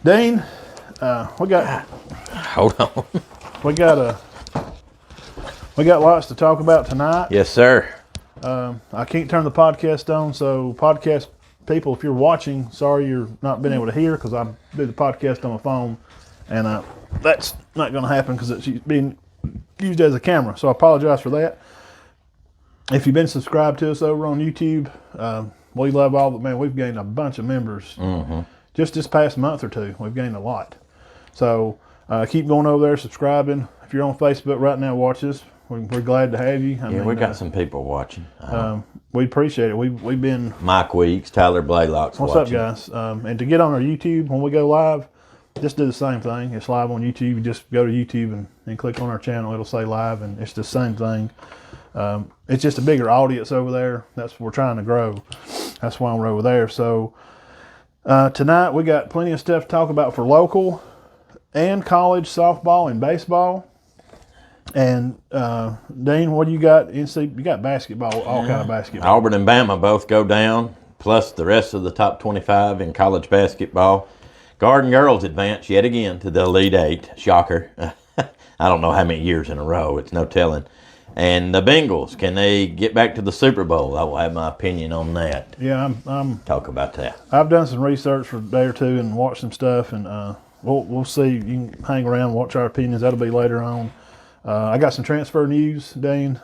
Dean, we got Hold on. we got lots to talk about tonight. Yes, sir. I can't turn the podcast on, so podcast people, if you're watching, sorry you're not been able to hear because I do the podcast on my phone, and that's not going to happen because it's being used as a camera. So I apologize for that. If you've been subscribed to us over on YouTube, we love all the man. We've gained a bunch of members just this past month or two. We've gained a lot. So keep going over there, subscribing. If you're on Facebook right now, watch us. We're glad to have you. We got some people watching. We appreciate it. We've been Mike Weeks, Tyler Blaylock's What's watching. up, guys? And to get on our YouTube when we go live, just do the same thing. It's live on YouTube. You just go to YouTube and click on our channel. It'll say live, and it's the same thing. It's just a bigger audience over there. That's what we're trying to grow. That's why we're over there. So tonight we got plenty of stuff to talk about for local and college softball and baseball. And Dean, what do you got? You got basketball, all kind of basketball. Auburn and Bama both go down, plus the rest of the top 25 in college basketball. Garden girls advance yet again to the Elite Eight. Shocker. I don't know how many years in a row. It's no telling. And the Bengals, can they get back to the Super Bowl? I will have my opinion on that. Yeah, I'm Talk about that. I've done some research for a day or two and watched some stuff, and we'll see. You can hang around and watch our opinions. That'll be later on. I got some transfer news, Dane.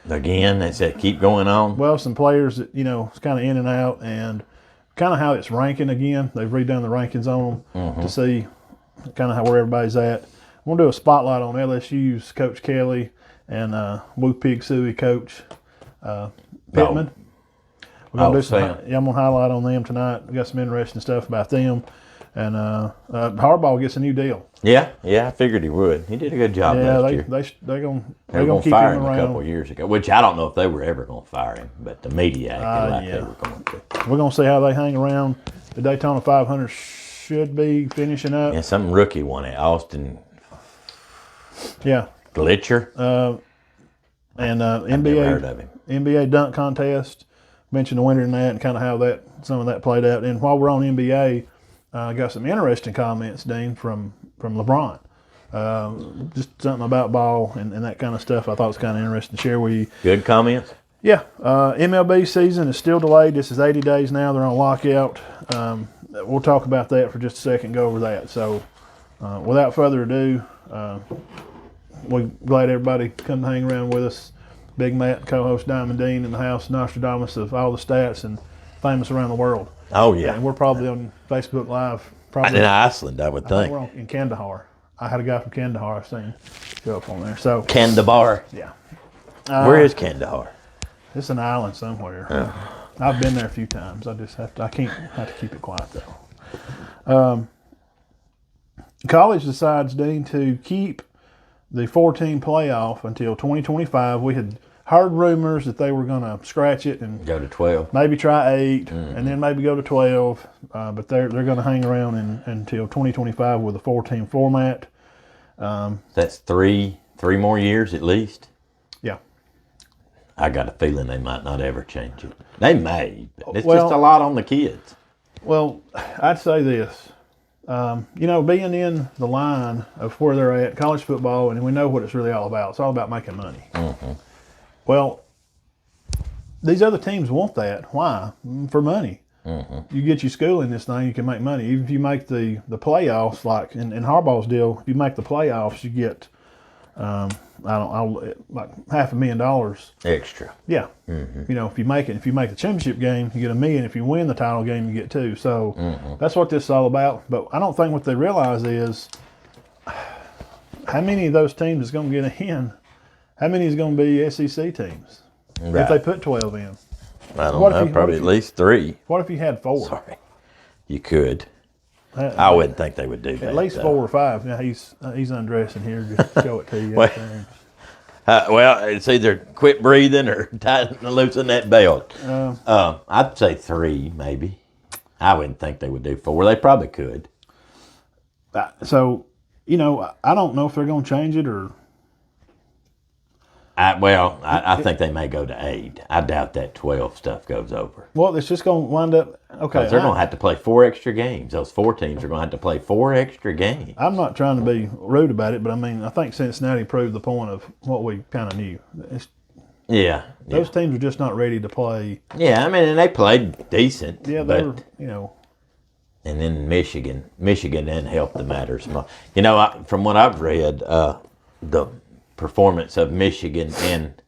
Again, they said keep going on. Well, some players that, it's kind of in and out, and kind of how it's ranking again. They've redone the rankings on them to see kind of where everybody's at. I want to do a spotlight on LSU's Coach Kelly and Woo Pig Suey Coach Pittman. We're gonna do some. I'm gonna highlight on them tonight. We got some interesting stuff about them, and Harbaugh gets a new deal. Yeah, I figured he would. He did a good job last year. They're gonna keep fire him him around. a couple of years ago, which I don't know if they were ever going to fire him, but the media acted like they were going to. We're gonna see how they hang around. The Daytona 500 should be finishing up. Yeah, some rookie won it, Austin. Yeah. Glitcher. And Never heard of him. NBA dunk contest. Mentioned the winner in that and kind of how some of that played out. And while we're on NBA, I got some interesting comments, Dean, from LeBron. Just something about ball and that kind of stuff I thought was kind of interesting to share with you. Good comments? Yeah. MLB season is still delayed. This is 80 days now. They're on lockout. We'll talk about that for just a second, go over that. So without further ado, we're glad everybody come to hang around with us. Big Matt, co-host Diamond Dean in the house, Nostradamus of all the stats and famous around the world. Oh, yeah. And we're probably on Facebook Live. Probably in Iceland, I would think. We're in Kandahar. I had a guy from Kandahar I've seen show up on there. So Kandahar. Yeah. Where is Kandahar? It's an island somewhere. Oh. I've been there a few times. I can't have to keep it quiet though. College decides, Dean, to keep the 14 playoff until 2025. We had heard rumors that they were going to scratch it and go to 12. Maybe try 8 and then maybe go to 12. But they're going to hang around until 2025 with a 14 format. That's three more years at least. Yeah. I got a feeling they might not ever change it. They may, but it's just a lot on the kids. Well, I'd say this. Being in the line of where they're at, college football, and we know what it's really all about. It's all about making money. Well, these other teams want that. Why? For money. You get your school in this thing, you can make money. Even if you make the playoffs, like in Harbaugh's deal, if you make the playoffs, you get like $500,000 extra. Yeah. If you make the championship game, you get $1 million. If you win the title game, you get $2 million. So that's what this is all about. But I don't think what they realize is how many of those teams is going to get in. How many is going to be SEC teams if they put 12 in? I don't know. Probably at least 3. What if you had 4? Sorry, you could. I wouldn't think they would do that. At least 4 or 5. Now he's undressing here. Just show it to you. Well, it's either quit breathing or loosen that belt. I'd say 3, maybe. I wouldn't think they would do 4. They probably could. So, I don't know if they're going to change it or. I think they may go to 8. I doubt that 12 stuff goes over. Well, it's just going to wind up. Okay, They're going to have to play 4 extra games. Those 4 teams are going to have to play 4 extra games. I'm not trying to be rude about it, but I mean, I think Cincinnati proved the point of what we kind of knew. Those teams are just not ready to play. Yeah, I mean, and they played decent. Yeah, they were, And then Michigan didn't help the matters. From what I've read, the performance of Michigan and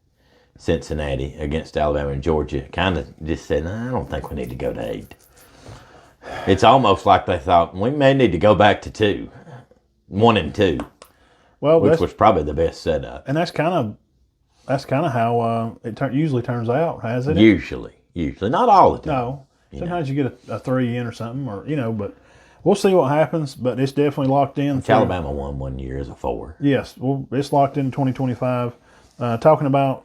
Cincinnati against Alabama and Georgia kind of just said, I don't think we need to go to 8. It's almost like they thought we may need to go back to 2, 1 and 2, which was probably the best setup. And that's kind of how it usually turns out, hasn't it? Usually, not all the time. No, sometimes you get a 3 in or something, but we'll see what happens. But it's definitely locked in. Alabama won 1 year as a 4. Yes, well, it's locked in 2025. Talking about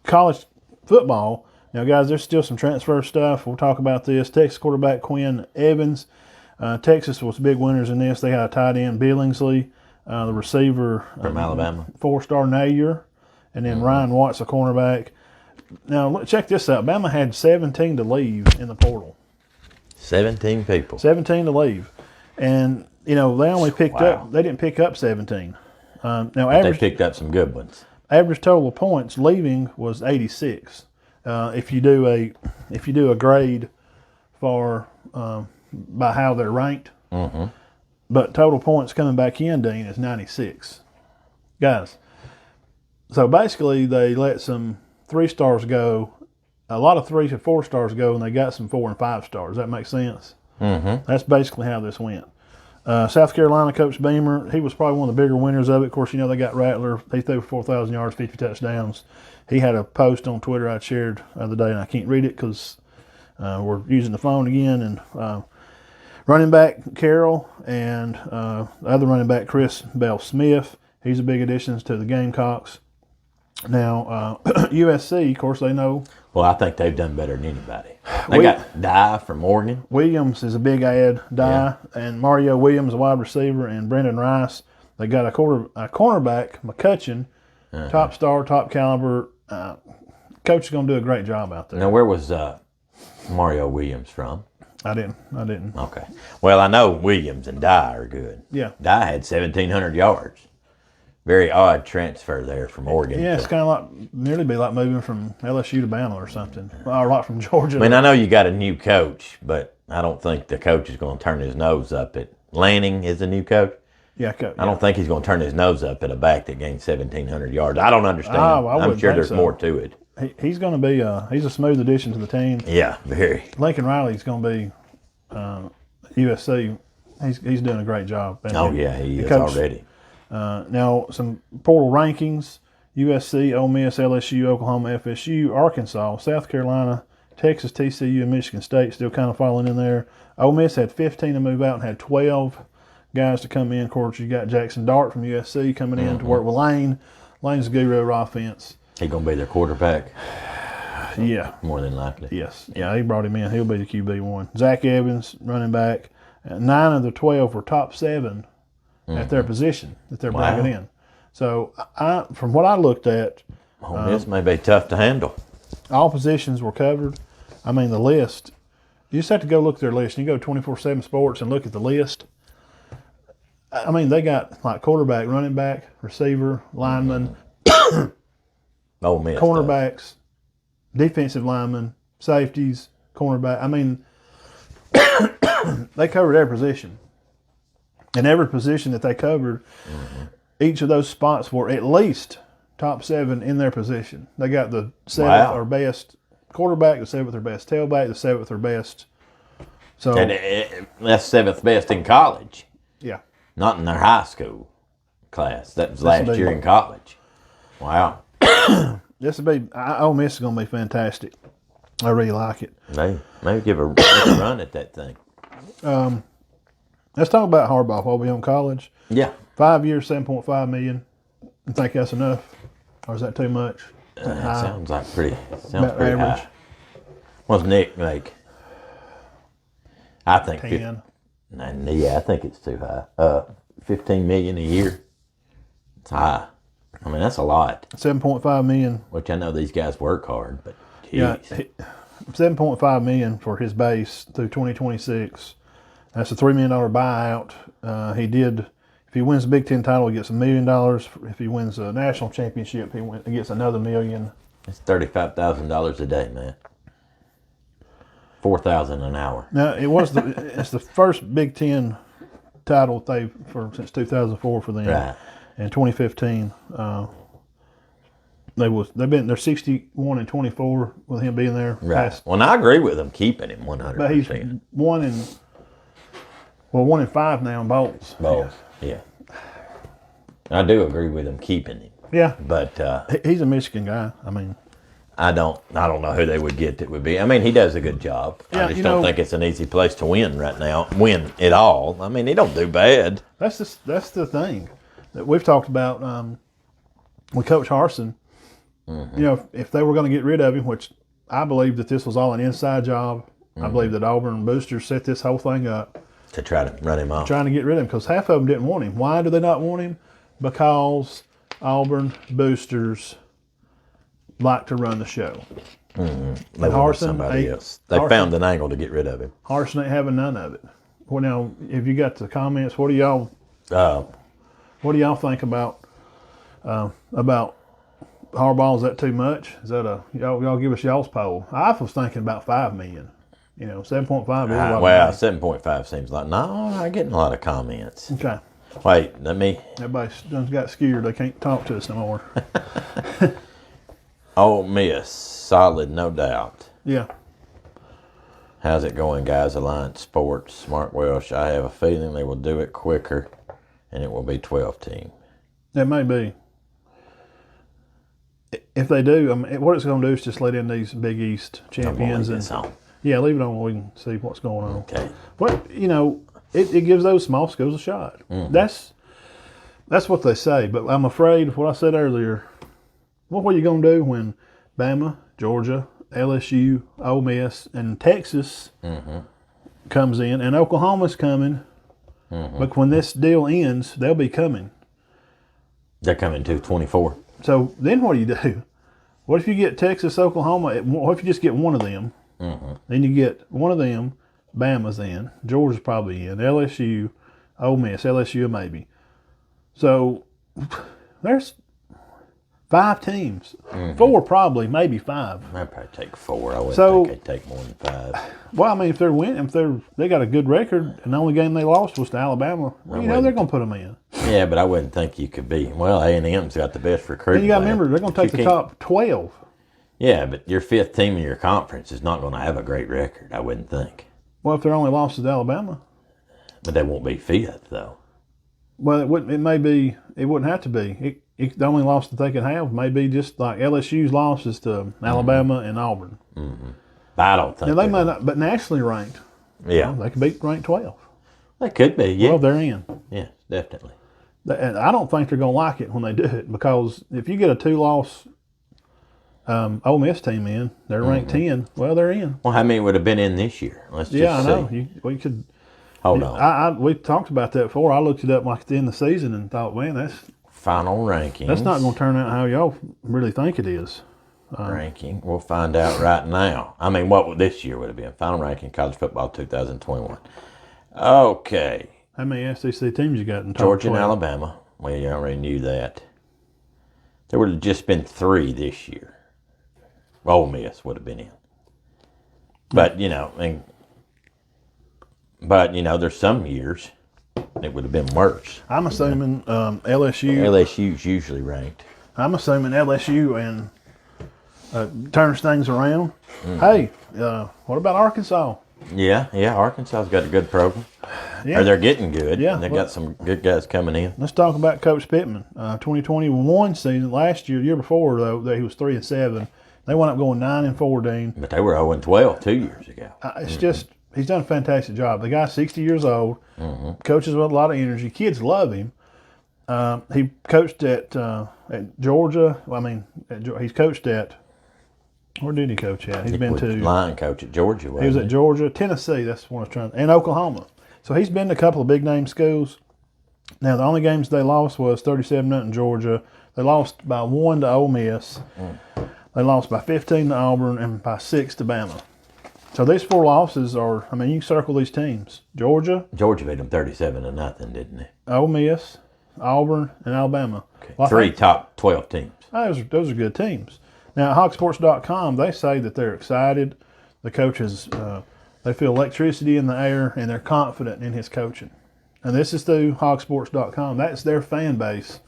college football. Now, guys, there's still some transfer stuff. We'll talk about this. Texas quarterback Quinn Evans. Texas was big winners in this. They had a tight end, Billingsley, the receiver. From Alabama. 4-star Nayer. And then Ryan Watts, a cornerback. Now, check this out. Bama had 17 to leave in the portal. 17 people. 17 to leave. And, they only picked up, they didn't pick up 17. They picked up some good ones. Average total of points leaving was 86. If you do a grade for by how they're ranked, but total points coming back in, Dean, is 96. Guys, so basically they let some 3-stars go, a lot of 3 to 4 stars go, and they got some 4 and 5 stars. Does that make sense? That's basically how this went. South Carolina coach Beamer, he was probably one of the bigger winners of it. Of course, they got Rattler. He threw 4,000 yards, 50 touchdowns. He had a post on Twitter I shared the other day, and I can't read it because we're using the phone again. And running back Carroll and the other running back Chris Bell-Smith, he's a big addition to the Gamecocks. Now, USC, of course, they know. Well, I think they've done better than anybody. They got Dye from Oregon. Williams is a big ad, Dye, and Mario Williams, a wide receiver, and Brendan Rice. They got a cornerback, McCutcheon, top star, top caliber. Coach is going to do a great job out there. Now, where was Mario Williams from? I didn't. Okay. Well, I know Williams and Dye are good. Yeah. Dye had 1,700 yards. Very odd transfer there from Oregon. Yeah, it's kind of nearly be like moving from LSU to Bama or something, or like from Georgia. I mean, I know you got a new coach, but I don't think the coach is going to turn his nose up at Lanning is the new coach. Yeah, I don't think he's going to turn his nose up at a back that gained 1,700 yards. I don't understand. I'm sure there's more to it. He's going to be he's a smooth addition to the team. Yeah, very. Lincoln Riley's going to be USC. He's doing a great job. Oh yeah, he is already. Now, some portal rankings: USC, Ole Miss, LSU, Oklahoma, FSU, Arkansas, South Carolina, Texas, TCU, and Michigan State still kind of falling in there. Ole Miss had 15 to move out and had 12 guys to come in. Of course, you got Jackson Dart from USC coming in to work with Lane. Lane's a guru of offense. He's going to be their quarterback? Yeah. More than likely. Yes. Yeah, he brought him in. He'll be the QB1. Zach Evans, running back. 9 of the 12 were top 7 at their position that they're bringing in. So, from what I looked at, this may be tough to handle. All positions were covered. I mean, the list, you just have to go look at their list. You go to 24/7 Sports and look at the list. I mean, they got like quarterback, running back, receiver, lineman, cornerbacks, defensive linemen, safeties, cornerback. I mean, they covered every position. And every position that they covered, each of those spots were at least top 7 in their position. They got the 7th or best quarterback, the 7th or best tailback, the 7th or best. So and that's 7th best in college. Yeah. Not in their high school class. That was last year in college. Wow. This will be. Ole Miss is going to be fantastic. I really like it. Maybe give a run at that thing. Let's talk about Harbaugh while we're on college. Yeah. 5 years, $7.5 million. You think that's enough, or is that too much? Sounds pretty average. high. What's Nick like? I think 10. I think it's too high. $15 million a year. It's high. I mean, that's a lot. $7.5 million. Which I know these guys work hard, but geez. Yeah, $7.5 million for his base through 2026. That's a $3 million buyout. If he wins the Big Ten title, he gets $1 million. If he wins a national championship, he gets another $1 million. It's $35,000 a day, man. $4,000 an hour. Now it's the first Big Ten title since 2004 for them. Right. In 2015, they're 61-24 with him being there. Right. Well, and I agree with them keeping him 100%. But he's 1-5 now in bowls. Bowls, yeah. I do agree with them keeping him. Yeah, but he's a Michigan guy. I mean, I don't know who they would get that would be. I mean, he does a good job. Yeah, I just don't think it's an easy place to win right now. Win it all. I mean, he don't do bad. That's the thing that we've talked about with Coach Harsin. Mm-hmm. You know, if they were going to get rid of him, which I believe that this was all an inside job. Mm-hmm. I believe that Auburn boosters set this whole thing up to try to run him off, trying to get rid of him because half of them didn't want him. Why do they not want him? Because Auburn boosters like to run the show. Mm-hmm. And Harsin, they found an angle to get rid of him. Harsin ain't having none of it. Well, now, if you got the comments, what do y'all think about Harbaugh? Is that too much? Is that y'all give us y'all's poll? I was thinking about $5 million. You know, 7.5 is a lot. Well, 7.5 seems like no. I'm not getting a lot of comments. Okay. Wait, Everybody got scared. They can't talk to us no more. Ole Miss, solid, no doubt. Yeah. How's it going, guys? Alliance Sports, Mark Welsh. I have a feeling they will do it quicker, and it will be 12 team. It may be. If they do, I mean, what it's going to do is just let in these Big East champions yeah, leave it on. We can see what's going on. Okay. But you know, it gives those small schools a shot. Mm-hmm. That's what they say. But I'm afraid of what I said earlier. What are you going to do when Bama, Georgia, LSU, Ole Miss, and Texas comes in, and Oklahoma's coming? Mm-hmm. But when this deal ends, they'll be coming. They're coming to 24. So then what do you do? What if you get Texas, Oklahoma? What if you just get one of them? Mm-hmm. Then you get one of them, Bama's in, Georgia's probably in, LSU, Ole Miss, LSU maybe. So there's 5 teams. Mm-hmm. 4 probably, maybe 5. I'd probably take 4. I wouldn't think they'd take more than 5. Well, I mean, if they're winning, they got a good record, and the only game they lost was to Alabama, they're going to put them in. Yeah, but I wouldn't think you could be. Well, A&M's got the best recruiting. And you got to remember, they're going to take the top 12. Yeah, but your 5th team in your conference is not going to have a great record, I wouldn't think. Well, if their only loss is Alabama. But they won't be 5th, though. Well, it wouldn't have to be. The only loss that they could have may be just like LSU's losses to Alabama and Auburn. Mm-hmm. I don't think. Now, they might not, but nationally ranked. Yeah. They could beat ranked 12. They could be, yeah. Well, they're in. Yeah, definitely. And I don't think they're going to like it when they do it because if you get a 2-loss Ole Miss team in, they're ranked 10. Well, they're in. Well, how many would have been in this year? Let's just see. I know. We could. Hold on. We talked about that before. I looked it up like at the end of the season and thought, man, that's final rankings. That's not going to turn out how y'all really think it is. Ranking. We'll find out right now. I mean, what this year would have been? Final ranking, college football 2021. Okay. How many SEC teams you got in top Georgia 12? and Alabama. Well, you already knew that. There would have just been 3 this year. Ole Miss would have been in. But, there's some years it would have been worse. I'm assuming LSU. LSU's usually ranked. I'm assuming LSU and turns things around. Mm. Hey, what about Arkansas? Yeah, Arkansas's got a good program. Yeah. Or they're getting good. Yeah, they've got some good guys coming in. Let's talk about Coach Pittman. 2021 season, last year, the year before, though, he was 3-7. They wound up going 9-14. But they were 0-12 2 years ago. It's just, he's done a fantastic job. The guy's 60 years old, coaches with a lot of energy. Kids love him. He coached at Georgia. He's coached at, where did he coach at? He's been to line coach at Georgia. He was at Georgia, Tennessee. That's what I was trying. And Oklahoma. So he's been to a couple of big name schools. Now, the only games they lost was 37-0 Georgia. They lost by 1 to Ole Miss. They lost by 15 to Auburn and by 6 to Bama. So these 4 losses are, I mean, you can circle these teams. Georgia beat them 37-0, didn't they? Ole Miss, Auburn, and Alabama. Okay. Well, 3 top 12 teams. Those are good teams. Now, at hogsports.com, they say that they're excited. The coaches, they feel electricity in the air, and they're confident in his coaching. And this is through hogsports.com. That's their fan base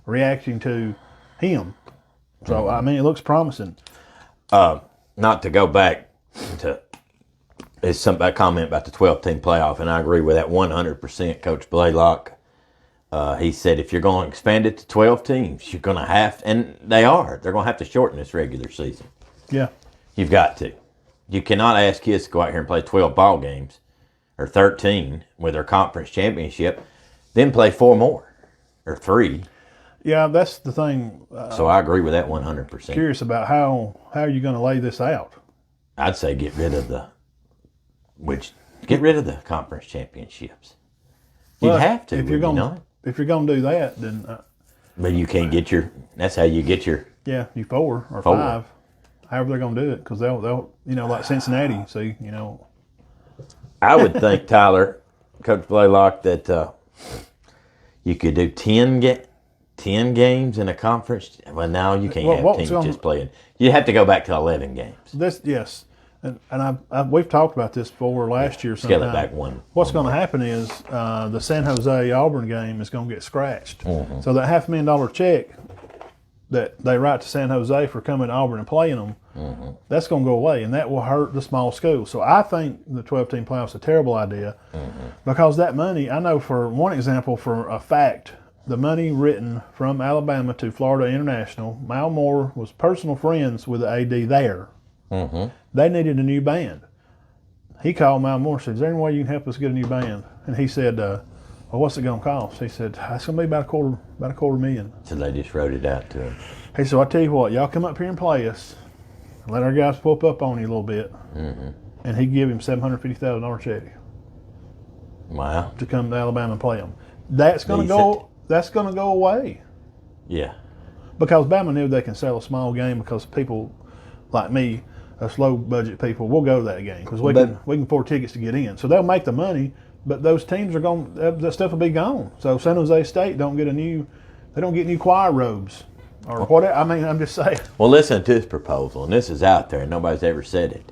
reacting to him. So, I mean, it looks promising. Not to go back to a comment about the 12-team playoff, and I agree with that 100%. Coach Blaylock, he said if you're going to expand it to 12 teams, you're going to have, and they're going to have to shorten this regular season. Yeah. You've got to. You cannot ask kids to go out here and play 12 ball games or 13 with their conference championship, then play 4 more or 3. Yeah, that's the thing. So I agree with that 100%. Curious about how are you going to lay this out? I'd say get rid of the conference championships. You'd have to. If you're going to do that, then. But you can't get that's how you get your. Yeah, you 4 or 5, however they're going to do it, because they'll like Cincinnati. So I would think, Tyler, Coach Blaylock, that you could do 10 games in a conference. Well, now you can't have teams just playing. You have to go back to 11 games. Yes. And we've talked about this before last year. Scale it back one. What's going to happen is the San Jose Auburn game is going to get scratched. Mm-hmm. So that $500,000 check that they write to San Jose for coming to Auburn and playing them, that's going to go away, and that will hurt the small schools. So I think the 12-team playoffs is a terrible idea because that money, I know for one example, for a fact, the money written from Alabama to Florida International, Mal Moore was personal friends with the AD there. They needed a new band. He called Mal Moore and said, "Is there any way you can help us get a new band?" And he said, "Well, what's it going to cost?" He said, "It's going to be about a quarter $250,000. So they just wrote it out to him. He said, "I'll tell you what, y'all come up here and play us, and let our guys whoop up on you a little bit." And he give him $750,000 check. Wow. To come to Alabama and play them. That's going to go away. Yeah. Because Bama knew they can sell a small game because people like me, slow budget people, will go to that game because we can afford tickets to get in. So they'll make the money, but those teams are going. That stuff will be gone. So San Jose State don't get new choir robes or whatever. I mean, I'm just saying. Well, listen to this proposal, and this is out there, and nobody's ever said it.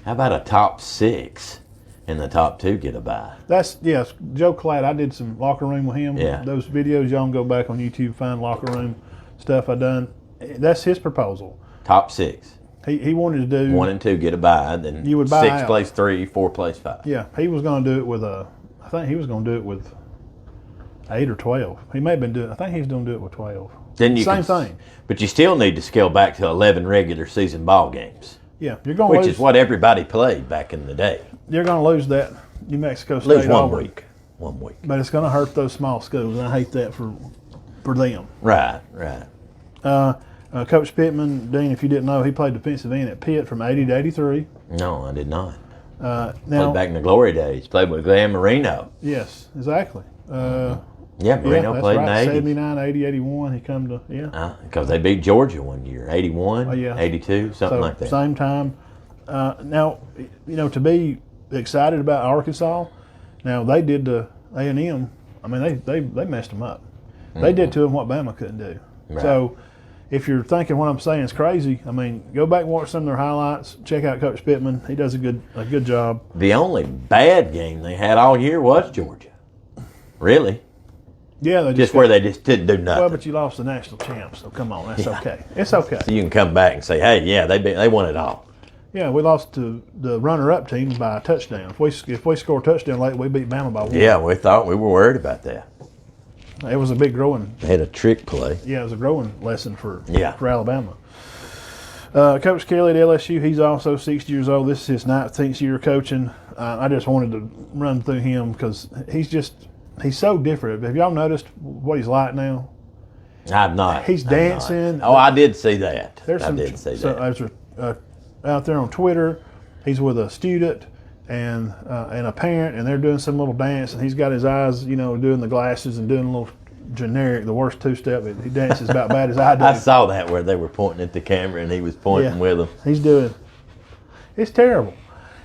How about a top 6 and the top 2 get a bye? Yes. Joe Klatt, I did some locker room with him. Yeah. Those videos, y'all can go back on YouTube, find locker room stuff I done. That's his proposal. Top 6. He wanted to do 1 and 2 get a bye, then you would buy 6 out. plays 3, 4 plays 5. Yeah, he was going to do it with I think he was going to do it with 8 or 12. He may have been doing. I think he's going to do it with 12. Then Same thing. But you still need to scale back to 11 regular season ball games. Yeah, you're going to lose. Which is what everybody played back in the day. You're going to lose that New Mexico State. Lose 1 Auburn. week. 1 week. But it's going to hurt those small schools, and I hate that for them. Right. Coach Pittman, Dean, if you didn't know, he played defensive end at Pitt from 80 to 83. No, I did not. Now, played back in the glory days. Played with Glenn Marino. Yes, exactly. Marino played right. in the 80s. 79, 80, 81. He come to, Because they beat Georgia one year. 81, 82, something like that. Same time. Now, to be excited about Arkansas, now they did to A&M. I mean, they messed them up. They did to them what Bama couldn't do. Right. So, if you're thinking what I'm saying is crazy, I mean, go back and watch some of their highlights. Check out Coach Pittman. He does a good job. The only bad game they had all year was Georgia. Really? Yeah, they just didn't do nothing. Well, but you lost the national champs, so come on, that's okay. It's okay. So you can come back and say, hey, yeah, they won it all. Yeah, we lost to the runner-up team by a touchdown. If we score a touchdown late, we beat Bama by 1. Yeah, we were worried about that. It was a big growing. They had a trick play. Yeah, it was a growing lesson for Alabama. Coach Kelly at LSU, he's also 60 years old. This is his 19th year coaching. I just wanted to run through him because he's so different. Have y'all noticed what he's like now? I've not. He's dancing. Not. Oh, I did see that. There's out there on Twitter. He's with a student, and a parent, and they're doing some little dance, and he's got his eyes, doing the glasses and doing a little generic, the worst two-step. He dances about bad as I do. I saw that where they were pointing at the camera and he was pointing with them. It's terrible.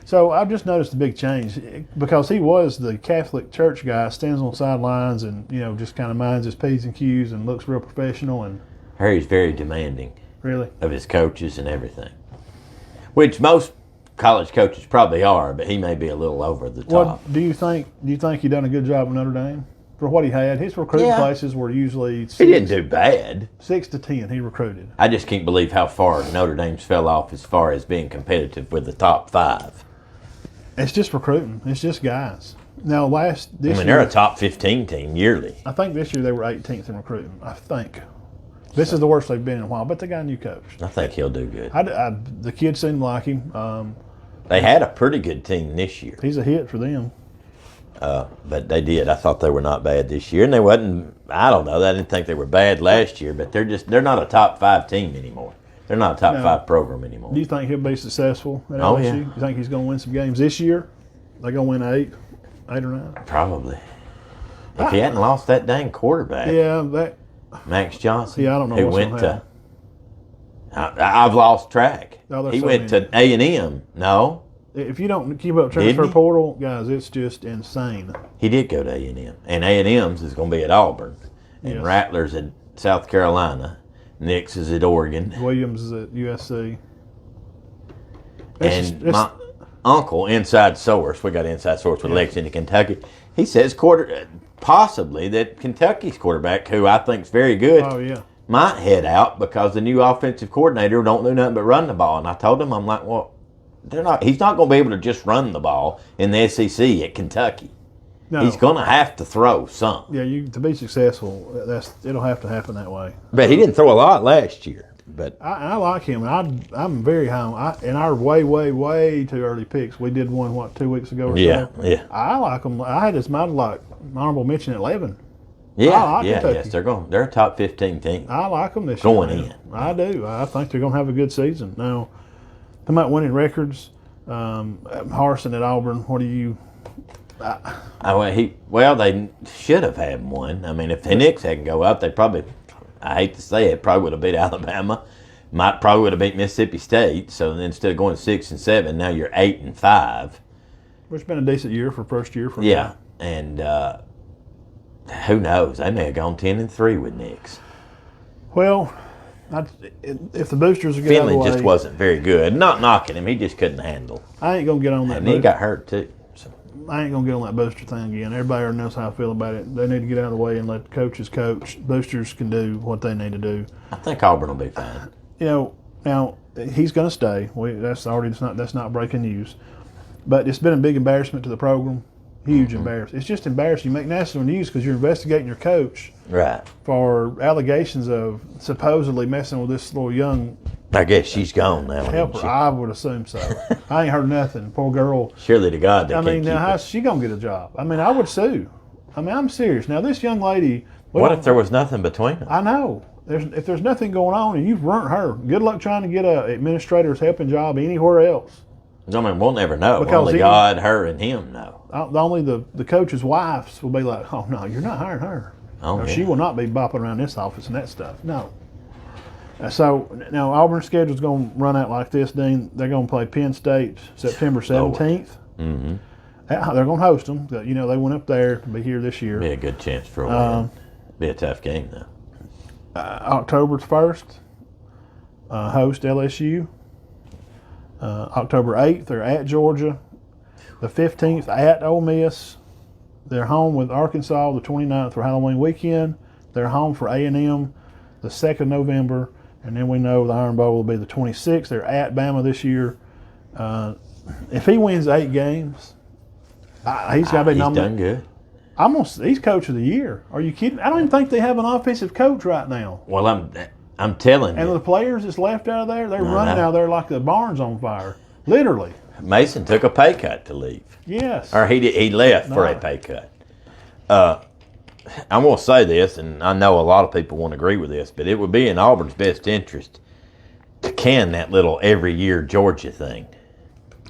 So I've just noticed a big change because he was the Catholic church guy, stands on the sidelines and, just kind of minds his P's and Q's and looks real professional. And Harry's very demanding. Really? Of his coaches and everything. Which most college coaches probably are, but he may be a little over the top. Well, do you think he done a good job with Notre Dame? For what he had, his recruiting places were usually he didn't do bad. 6 to 10 he recruited. I just can't believe how far Notre Dame's fell off as far as being competitive with the top 5. It's just recruiting. It's just guys. Now, this year, they're a top 15 team yearly. I think this year they were 18th in recruiting. I think. This is the worst they've been in a while, but they got a new coach. I think he'll do good. The kids seem to like him. They had a pretty good team this year. He's a hit for them. But they did. I thought they were not bad this year, and they wasn't. I don't know. I didn't think they were bad last year, but they're not a top 5 team anymore. They're not a top 5 program anymore. Do you think he'll be successful at LSU? Oh, yeah. You think he's going to win some games this year? They're going to win 8 or 9? Probably. If he hadn't lost that dang quarterback. Yeah, Max Johnson. Yeah, I don't know who what's went going to. I've lost track. He went to A&M. No. If you don't keep up transfer portal, guys, it's just insane. He did go to A&M. And A&M's is going to be at Auburn. And Rattler's at South Carolina. Nix is at Oregon. Williams is at USC. My uncle, inside source, we got inside source with Lexington, Kentucky. He says possibly that Kentucky's quarterback, who I think is very good, might head out because the new offensive coordinator don't do nothing but run the ball. And I told him, I'm like, well, he's not going to be able to just run the ball in the SEC at Kentucky. No. He's going to have to throw some. Yeah, to be successful, it'll have to happen that way. But he didn't throw a lot last year. But I like him. I'm very high. In our way too early picks, we did one 2 weeks ago or so. Yeah. I like him. I had his mind like honorable mention at 11. Yes, they're a top 15 team. I like them this year. Going in. I do. I think they're going to have a good season. Now, they might win in records. Harsin at Auburn. What do you? They should have had one. I mean, if the Knicks hadn't go up, they probably, I hate to say it, probably would have beat Alabama. Probably would have beat Mississippi State. So then instead of going 6 and 7, now you're 8 and 5. Which has been a decent year for first year for them. And who knows? They may have gone 10 and 3 with Knicks. Well, if the boosters are good, Finley just wasn't very good. Not knocking him, he just couldn't handle. I ain't gonna get on that. And he got hurt too. So. I ain't gonna get on that booster thing again. Everybody already knows how I feel about it. They need to get out of the way and let the coaches coach. Boosters can do what they need to do. I think Auburn will be fine. Now he's gonna stay. That's not breaking news. But it's been a big embarrassment to the program. Huge embarrassment. It's just embarrassing. You make national news because you're investigating your coach for allegations of supposedly messing with this little young. I guess she's gone now. Helper, I would assume so. I ain't heard nothing. Poor girl. Surely to God, how's she gonna get a job? I mean, I would sue. I mean, I'm serious. Now, this young lady. What if there was nothing between them? I know. If there's nothing going on and you've burnt her, good luck trying to get a administrator's helping job anywhere else. I mean, we'll never know. Because only God, her, and him know. Only the coach's wives will be like, oh, no, you're not hiring her. She will not be bopping around this office and that stuff. No. So, now Auburn's schedule's going to run out like this, Dean. They're going to play Penn State September 17th. Mm-hmm. They're going to host them. They went up there to be here this year. Be a good chance for a win. Be a tough game, though. October 1st, host LSU. October 8th, they're at Georgia. The 15th, at Ole Miss. They're home with Arkansas the 29th for Halloween weekend. They're home for A&M the 2nd of November. And then we know the Iron Bowl will be the 26th. They're at Bama this year. If he wins 8 games, he's got to be nominated. He's done good. He's coach of the year. Are you kidding? I don't even think they have an offensive coach right now. Well, I'm telling you. And the players that's left out of there, they're running out of there like the barn's on fire. Literally. Mason took a pay cut to leave. Yes. Or he left for a pay cut. I'm going to say this, and I know a lot of people won't agree with this, but it would be in Auburn's best interest to can that little every year Georgia thing.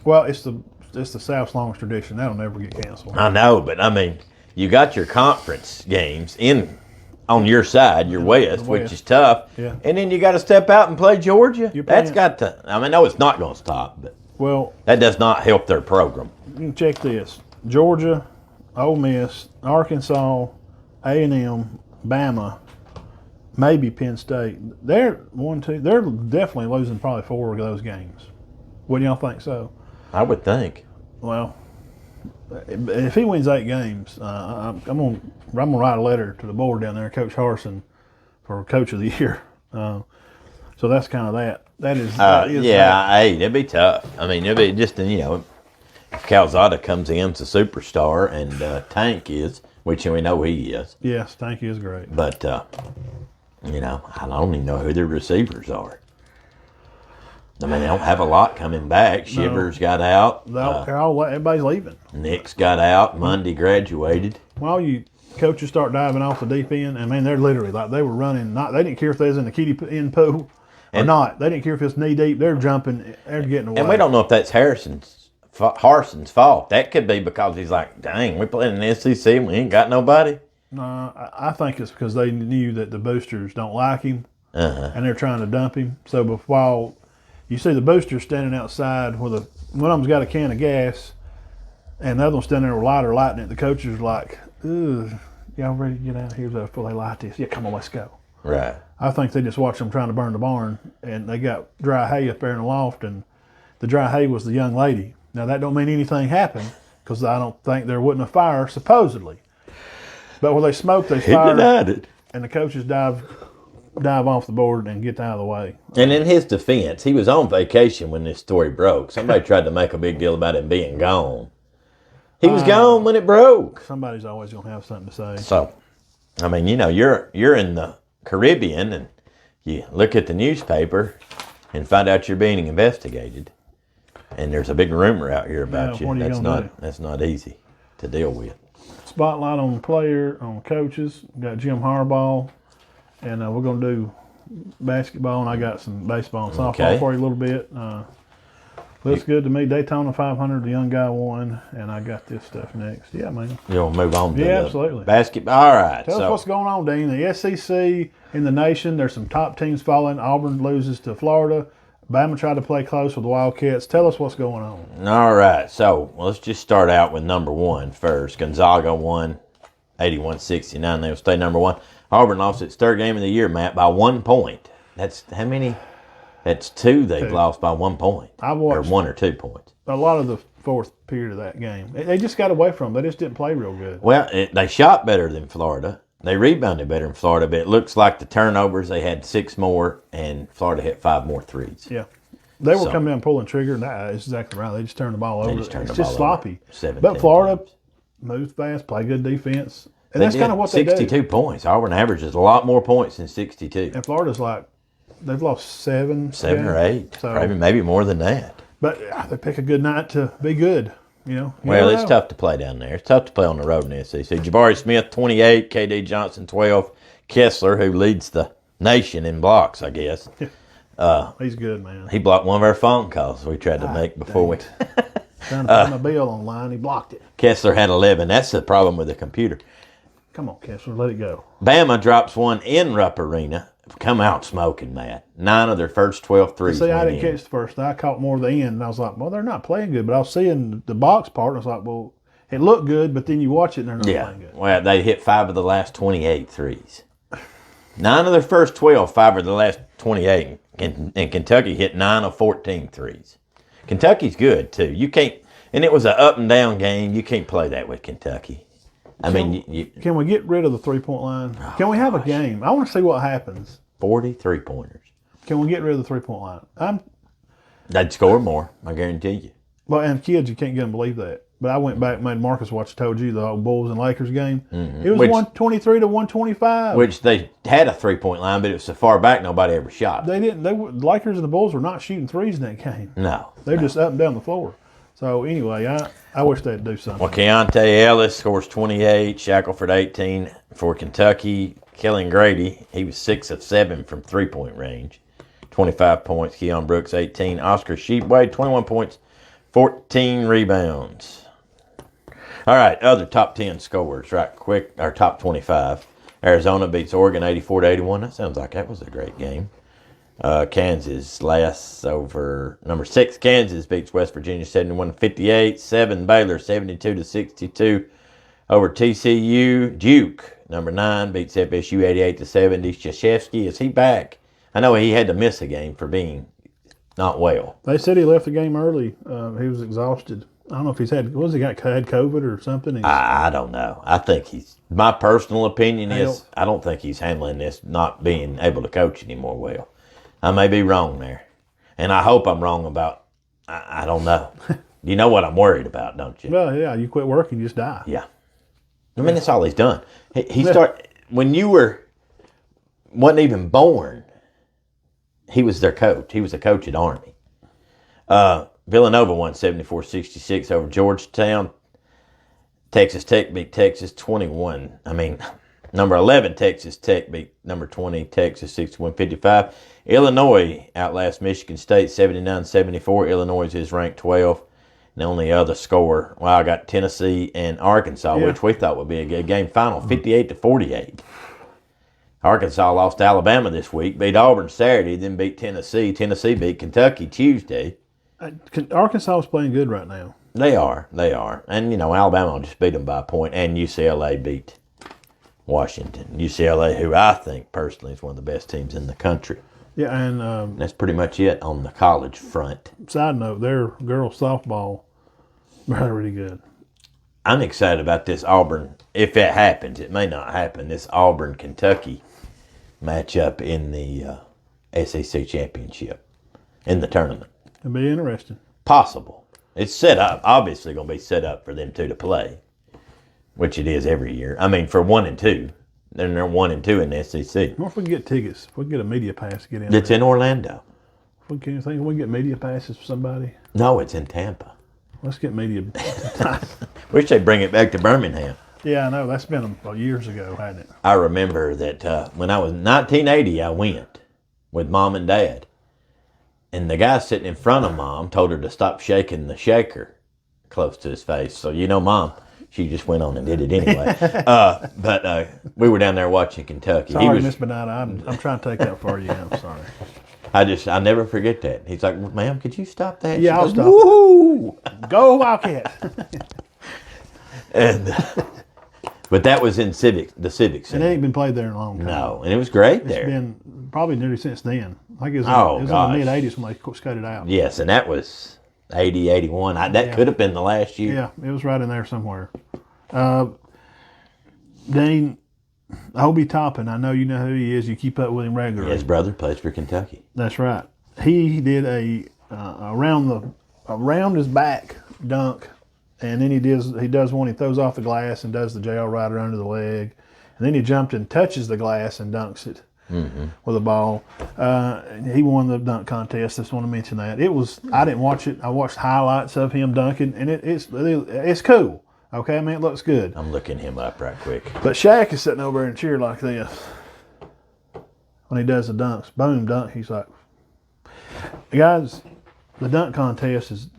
Well, it's the it's the South's longest tradition. That'll never get canceled. I know, but I mean, you got your conference games on your side, your West, which is tough. Yeah. And then you got to step out and play Georgia. That's playing- got to. I mean, no, it's not going to stop, but Well, that does not help their program. you can check this: Georgia, Ole Miss, Arkansas, A&M, Bama, maybe Penn State. They're They're definitely losing probably 4 of those games. Wouldn't y'all think so? I would think. Well, if he wins 8 games, I'm gonna write a letter to the board down there, Coach Harsin, for Coach of the Year. So that's kind of that. That is Yeah, hey, it'd be tough. I mean, it'd be just, if Calzada comes in as a superstar and Tank is, which we know he is. Yes, thank you is great. But, I don't even know who their receivers are. I mean, they don't have a lot coming back. Shivers got out. Everybody's leaving. Nick's got out. Monday graduated. While you coaches start diving off the deep end, I mean, they're literally like they were running. They didn't care if they was in the kiddie end pool or not. They didn't care if it's knee deep. They're jumping. They're getting away. And we don't know if that's Harsin's fault. That could be because he's like, dang, we're playing in the SEC and we ain't got nobody. No, I think it's because they knew that the boosters don't like him, and they're trying to dump him. So while you see the boosters standing outside one of them's got a can of gas, and the other one's standing there with a lighter lighting it, the coaches are like, ugh, y'all ready to get out of here before they light this? Yeah, come on, let's go. Right. I think they just watched them trying to burn the barn, and they got dry hay up there in the loft, and the dry hay was the young lady. Now, that don't mean anything happened, because I don't think there wasn't a fire, supposedly. But when they smoked, they fired, denied it. and the coaches dive off the board and get out of the way. And in his defense, he was on vacation when this story broke. Somebody tried to make a big deal about him being gone. He was gone when it broke. Somebody's always going to have something to say. So, I mean, you're in the Caribbean and you look at the newspaper and find out you're being investigated. And there's a big rumor out here about you. What are you gonna do? That's not easy to deal with. Spotlight on the player, on coaches. We got Jim Harbaugh, and we're going to do basketball, and I got some baseball and softball for you a little bit. Looks good to me. Daytona 500, the young guy won, and I got this stuff next. Yeah, man. You want to move on to the absolutely. basketball? All right. Tell us what's going on, Dean. The SEC in the nation, there's some top teams falling. Auburn loses to Florida. Bama tried to play close with the Wildcats. Tell us what's going on. All right. So let's just start out with number 1 first. Gonzaga won 81-69. They'll stay number 1. Auburn lost its 3rd game of the year, Matt, by 1 point. That's how many? That's 2 they've lost by 1 point. I watched 1 or 2 points. a lot of the 4th period of that game. They just got away from them. They just didn't play real good. Well, they shot better than Florida. They rebounded better than Florida, but it looks like the turnovers, they had 6 more, and Florida hit 5 more threes. Yeah. They were coming down pulling trigger, and that's exactly right. They just turned the ball over. It's just sloppy. But Florida moved fast, played good defense. And that's kind of what they do. 62 points. Auburn averages a lot more points than 62. And Florida's like, they've lost 7. 7 or 8. So, maybe more than that. But they pick a good night to be good. Well, it's tough to play down there. It's tough to play on the road in the SEC. Jabari Smith, 28. KD Johnson, 12. Kessler, who leads the nation in blocks, I guess. He's good, man. He blocked one of our phone calls we tried to make before we... Trying to put my bill online, he blocked it. Kessler had 11. That's the problem with the computer. Come on, Kessler, let it go. Bama drops one in Rupp Arena. Come out smoking, Matt. 9 of their first 12 threes. See, I didn't catch the first. I caught more of the end, and I was like, well, they're not playing good. But I was seeing the box part, and I was like, well, it looked good, but then you watch it, and they're not playing good. Well, they hit 5 of the last 28 threes. 9 of their first 12, 5 of the last 28. And Kentucky hit 9 of 14 threes. Kentucky's good, too. You can't, and it was an up and down game. You can't play that with Kentucky. Can we get rid of the 3-point line? Can we have a game? I want to see what happens. 40 3-pointers. Can we get rid of the 3-point line? They'd score more, I guarantee you. Well, and kids, you can't get them to believe that. But I went back and made Marcus watch, told you, the old Bulls and Lakers game. Mm-hmm. It was 123 to 125. Which they had a 3-point line, but it was so far back nobody ever shot. They didn't. The Lakers and the Bulls were not shooting threes in that game. No. They're just up and down the floor. So, anyway, I wish they'd do something. Well, Keontae Ellis scores 28, Shackelford 18 for Kentucky. Kellen Grady, he was 6 of 7 from 3-point range, 25 points. Keon Brooks 18. Oscar Sheepwade 21 points 14 rebounds. All right, other top 10 scores, right quick, or top 25. Arizona beats Oregon 84-81. That sounds like that was a great game. Kansas last over number 6. Kansas beats West Virginia 71-58. 7 Baylor 72-62 over TCU. Duke number 9 beats FSU 88-70. Krzyzewski, is he back? I know he had to miss a game for being not well. They said he left the game early. He was exhausted. I don't know if he's had COVID or something. I don't know. I think my personal opinion is I don't think he's handling this not being able to coach anymore well. I may be wrong there. And I hope I'm wrong about, I don't know. You know what I'm worried about, don't you? Well, yeah, you quit working, you just die. Yeah. I mean, that's all he's done. When you wasn't even born, he was their coach. He was a coach at Army. Villanova won 74-66 over Georgetown. Texas Tech beat Texas 21. Number 11 Texas Tech beat number 20 Texas 61-55. Illinois outlast Michigan State 79-74. Illinois is ranked 12. And the only other score, I got Tennessee and Arkansas, which we thought would be a good game. Final 58-48. Arkansas lost to Alabama this week, beat Auburn Saturday, then beat Tennessee. Tennessee beat Kentucky Tuesday. Arkansas is playing good right now. They are. And, Alabama just beat them by a point, and UCLA beat Washington. UCLA, who I think personally is one of the best teams in the country. Yeah, and that's pretty much it on the college front. Side note, their girls softball, really, really good. I'm excited about this Auburn. If it happens, it may not happen. This Auburn-Kentucky matchup in the SEC championship in the tournament. It'll be interesting. Possible. It's set up. Obviously going to be set up for them two to play, which it is every year. For 1 and 2. Then they're 1 and 2 in the SEC. What if we can get tickets? If we can get a media pass to get in It's in Orlando. You think we can get media passes for somebody? No, it's in Tampa. Let's get media. Wish they'd bring it back to Birmingham. Yeah, I know. That's been years ago, hasn't it? I remember that when I was 1980, I went with Mom and Dad. And the guy sitting in front of Mom told her to stop shaking the shaker close to his face. So, Mom, she just went on and did it anyway. But we were down there watching Kentucky. Sorry, Miss Benita. I'm trying to take that for you. I'm sorry. I never forget that. He's like, ma'am, could you stop that? Yeah, I'll stop. Woo! Go Wildcats. But that was in the Civic Center. It ain't been played there in a long time. No, and it was great there. It's been probably nearly since then. I think it was in the mid-'80s when they skated out. Yes, and that was 80, 81. That could have been the last year. Yeah, it was right in there somewhere. Dean, Hobie Toppin, I know you know who he is. You keep up with him regularly. His brother plays for Kentucky. That's right. He did a around his back dunk, and then he does one. He throws off the glass and does the jail rider under the leg, and then he jumped and touches the glass and dunks it with a ball. He won the dunk contest. Just want to mention that. I didn't watch it. I watched highlights of him dunking, and it's cool. Okay, it looks good. I'm looking him up right quick. But Shaq is sitting over there and cheer like this when he does the dunks. Boom, dunk. He's like, guys, the dunk contest is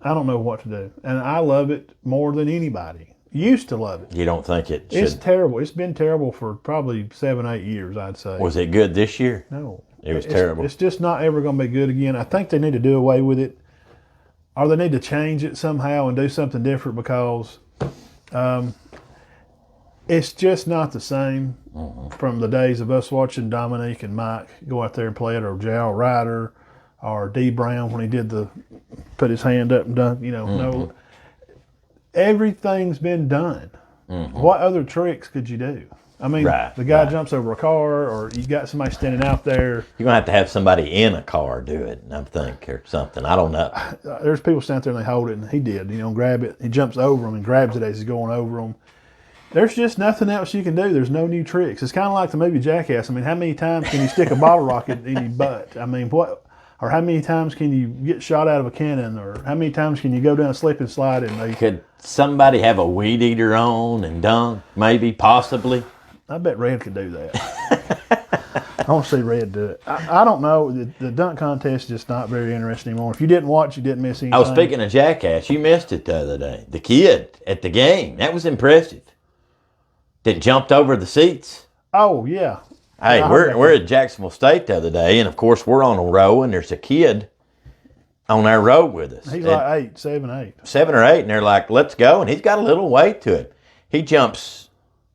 I don't know what to do. And I love it more than anybody. Used to love it. You don't think it should? It's terrible. It's been terrible for probably 7-8 years, I'd say. Was it good this year? No. It was terrible. It's just not ever going to be good again. I think they need to do away with it. Or they need to change it somehow and do something different because it's just not the same from the days of us watching Dominique and Mike go out there and play it, or Jal Ryder, or D. Brown when he put his hand up and dunk. No, everything's been done. What other tricks could you do? The guy jumps over a car, or you got somebody standing out there. You're going to have somebody in a car do it, I think, or something. I don't know. There's people standing there and they hold it, and he did, grab it. He jumps over them and grabs it as he's going over them. There's just nothing else you can do. There's no new tricks. It's kind of like the movie Jackass. How many times can you stick a bottle rocket in your butt? What? Or how many times can you get shot out of a cannon? Or how many times can you go down a slip and slide and Could somebody have a weed eater on and dunk? Maybe, possibly. I bet Red could do that. I want to see Red do it. I don't know. The dunk contest is just not very interesting anymore. If you didn't watch, you didn't miss anything. Oh, speaking of jackass, you missed it the other day. The kid at the game, that was impressive. That jumped over the seats. Oh, yeah. Hey, we're at Jacksonville State the other day, and of course we're on a row, and there's a kid on our row with us. He's like 7, 8. 7 or 8, and they're like, let's go, and he's got a little weight to him. He jumps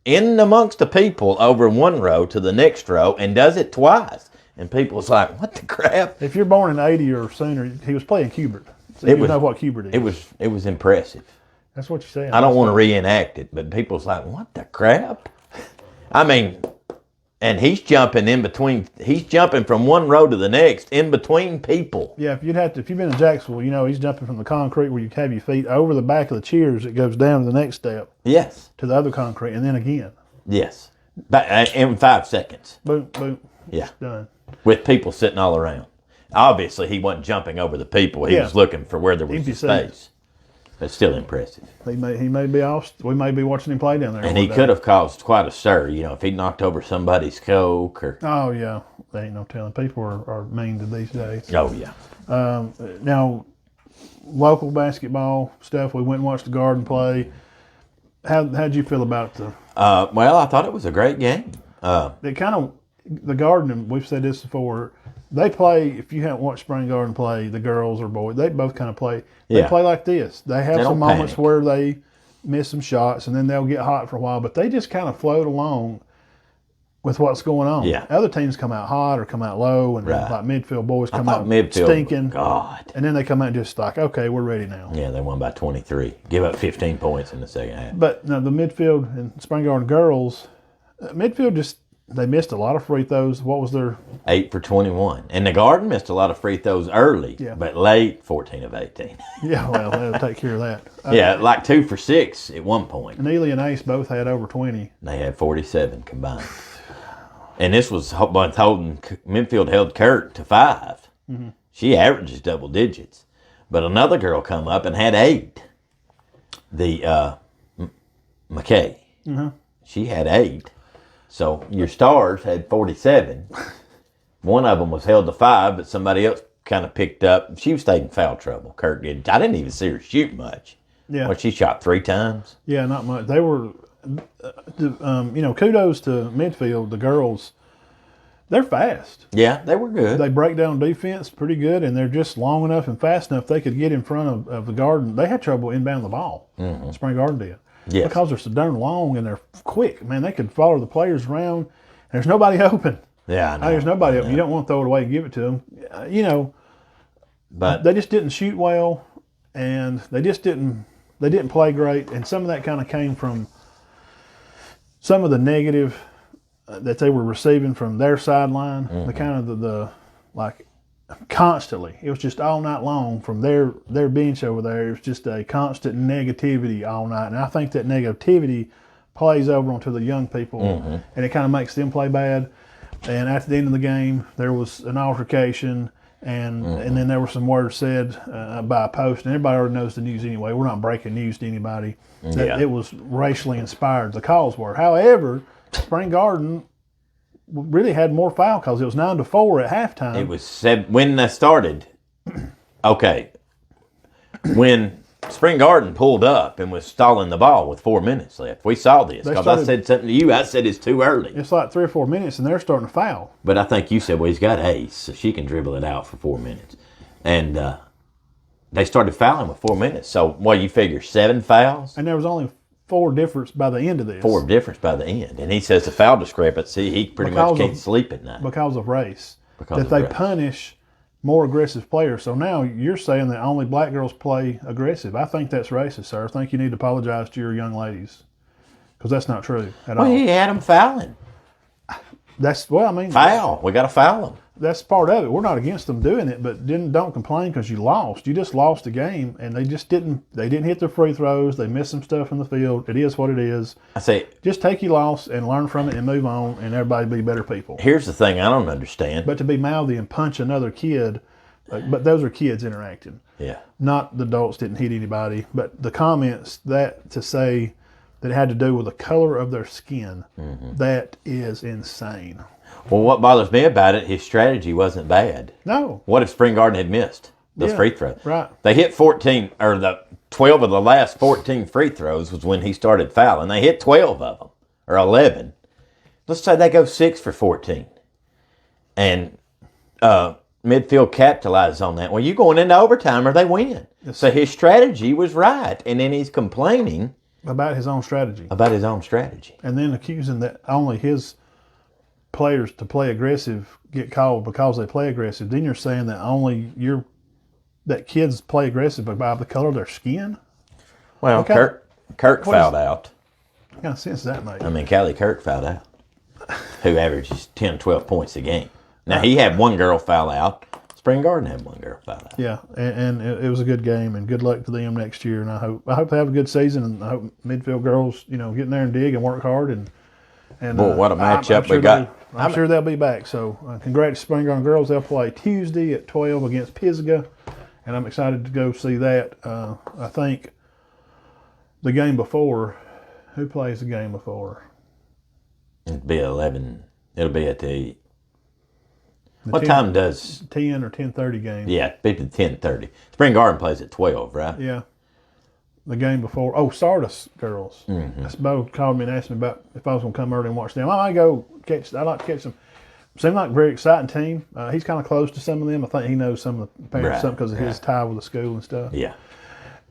in amongst the people over one row to the next row and does it twice. And people's like, what the crap? If you're born in 80 or sooner, he was playing Cubert. So you know what Cubert is. It was impressive. That's what you're saying. I don't want to reenact it, but people's like, what the crap? I mean, and he's jumping in between. He's jumping from one row to the next in between people. Yeah, if you've been in Jacksonville, you know he's jumping from the concrete where you have your feet over the back of the chairs. It goes down to the next step. Yes. To the other concrete, and then again. Yes. In 5 seconds. Boom, boom. Yeah. Done. With people sitting all around. Obviously, he wasn't jumping over the people. He was looking for where there was empty space. But still impressive. He may be off. We may be watching him play down there. And he could have caused quite a stir, if he knocked over somebody's Coke or. Oh yeah, there ain't no telling. People are mean to these days. Oh yeah. Now, local basketball stuff. We went and watched the Garden play. How'd you feel about the? Well, I thought it was a great game. The Garden, and we've said this before. They play. If you haven't watched Spring Garden play, the girls or boys, they both kind of play. They play like this. They have some moments where they miss some shots, and then they'll get hot for a while. But they just kind of float along with what's going on. Yeah. Other teams come out hot or come out low, and like midfield boys come out stinking. God. And then they come out just like, okay, we're ready now. Yeah, they won by 23. Give up 15 points in the second half. But no, the midfield and Spring Garden girls, midfield just. They missed a lot of free throws. What was their 8 for 21? And the Garden missed a lot of free throws early, but late 14 of 18. Yeah, well, they'll take care of that. Yeah, like 2 for 6 at one point. Neely and Ace both had over 20. They had 47 combined. And this was holding Midfield held Kurt to 5. Mm-hmm. She averages double digits, but another girl come up and had 8. The McKay, she had 8. So your stars had 47. One of them was held to 5, but somebody else kind of picked up. She stayed in foul trouble. Kurt did. I didn't even see her shoot much. Yeah. She shot 3 times. Yeah, not much. They were, kudos to midfield. The girls, they're fast. Yeah, they were good. They break down defense pretty good, and they're just long enough and fast enough they could get in front of the Garden. They had trouble inbound the ball. Mm-hmm. Spring Garden did. Yes. Because they're so darn long and they're quick. Man, they could follow the players around. There's nobody open. Yeah, I know. There's nobody open. You don't want to throw it away and give it to them. But they just didn't shoot well, and they didn't play great. And some of that kind of came from some of the negative that they were receiving from their sideline. Mm-hmm. The kind of the constantly. It was just all night long from their bench over there. It was just a constant negativity all night. And I think that negativity plays over onto the young people, and it kind of makes them play bad. And at the end of the game, there was an altercation, and then there were some words said by a post. And everybody already knows the news anyway. We're not breaking news to anybody. That it was racially inspired, the calls were. However, Spring Garden really had more foul calls. It was 9-4 at halftime. It was when that started. Okay, when Spring Garden pulled up and was stalling the ball with 4 minutes left, we saw this because I said something to you. I said it's too early. It's like 3 or 4 minutes, and they're starting to foul. But I think you said, well, he's got Ace, so she can dribble it out for 4 minutes, and they started fouling with 4 minutes. So, you figure 7 fouls, and there was only 4 difference by the end of this. 4 difference by the end. And he says the foul discrepancy, he pretty much can't sleep at night. Because of race. They punish more aggressive players. So now you're saying that only black girls play aggressive. I think that's racist, sir. I think you need to apologize to your young ladies. Because that's not true at all. Well, he had them fouling. Foul. We got to foul them. That's part of it. We're not against them doing it, but don't complain because you lost. You just lost the game, and they didn't hit their free throws. They missed some stuff in the field. It is what it is. I say, just take your loss and learn from it and move on, and everybody be better people. Here's the thing I don't understand. But to be mouthy and punch another kid, but those are kids interacting. Yeah. Not the adults didn't hit anybody, but the comments to say that it had to do with the color of their skin, that is insane. Well, what bothers me about it, his strategy wasn't bad. No. What if Spring Garden had missed those free throws? Right. They hit 14, or the 12 of the last 14 free throws was when he started fouling. They hit 12 of them, or 11. Let's say they go 6 for 14. And midfield capitalizes on that. Well, you going into overtime or they win. Yes. So his strategy was right. And then he's complaining about his own strategy. And then accusing that only his players to play aggressive get called because they play aggressive. Then you're saying that only that kids play aggressive by the color of their skin? Well, Kirk fouled out. What kind of sense does that make? I mean, Callie Kirk fouled out, who averages 10, 12 points a game. Now, he had one girl foul out. Spring Garden had one girl foul out. Yeah, and it was a good game, and good luck to them next year. And I hope they have a good season, and I hope midfield girls, get in there and dig and work hard. And boy, what a matchup we got. I'm sure they'll be back. So congrats to Spring Garden girls. They'll play Tuesday at 12 against Pisgah, and I'm excited to go see that. I think the game before, who plays the game before? It'll be 11. It'll be at what time does 10 or 10:30 game? Yeah, it'll be 10:30. Spring Garden plays at 12, right? Yeah. The game before. Oh, Sardis girls. Mm-hmm. That's Bo called me and asked me about if I was going to come early and watch them. I might go catch. I like to catch them. Seem like a very exciting team. He's kind of close to some of them. I think he knows some of the parents because of his tie with the school and stuff. Yeah.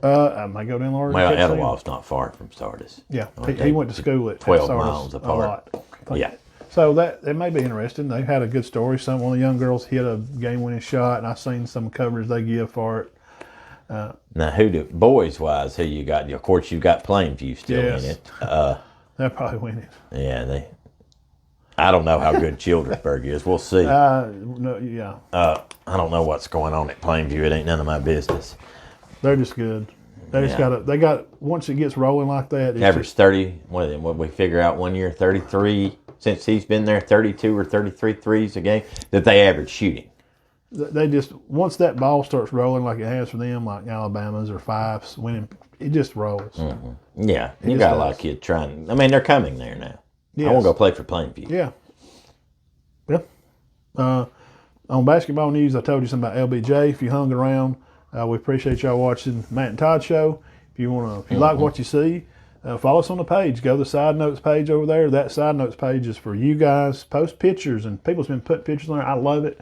I might go down there. Well, Etowah's not far from Sardis. Yeah, he went to school at 12 Sardis miles apart. A lot. Yeah. So that it may be interesting. They had a good story. One of the young girls hit a game-winning shot, and I've seen some coverage they give for it. Now, boys-wise, who you got? Of course, you've got Plainview still in it. They'll probably win it. Yeah, I don't know how good Childersburg is. We'll see. No, yeah. I don't know what's going on at Plainview. It ain't none of my business. They're just good. They just once it gets rolling like that. Average 30, what we figure out 1 year, 33, since he's been there, 32 or 33 threes a game, that they average shooting. They just, once that ball starts rolling like it has for them, like Alabama's or Fife's winning, it just rolls. Mm-hmm. Yeah, you got a lot of kids trying. I mean, they're coming there now. Yes. I want to go play for Plainview. Yeah. Yeah. On basketball news, I told you something about LBJ. If you hung around, we appreciate y'all watching Matt and Todd show. If you like what you see, follow us on the page. Go to the Side Notes page over there. That Side Notes page is for you guys. Post pictures, and people's been putting pictures on there. I love it.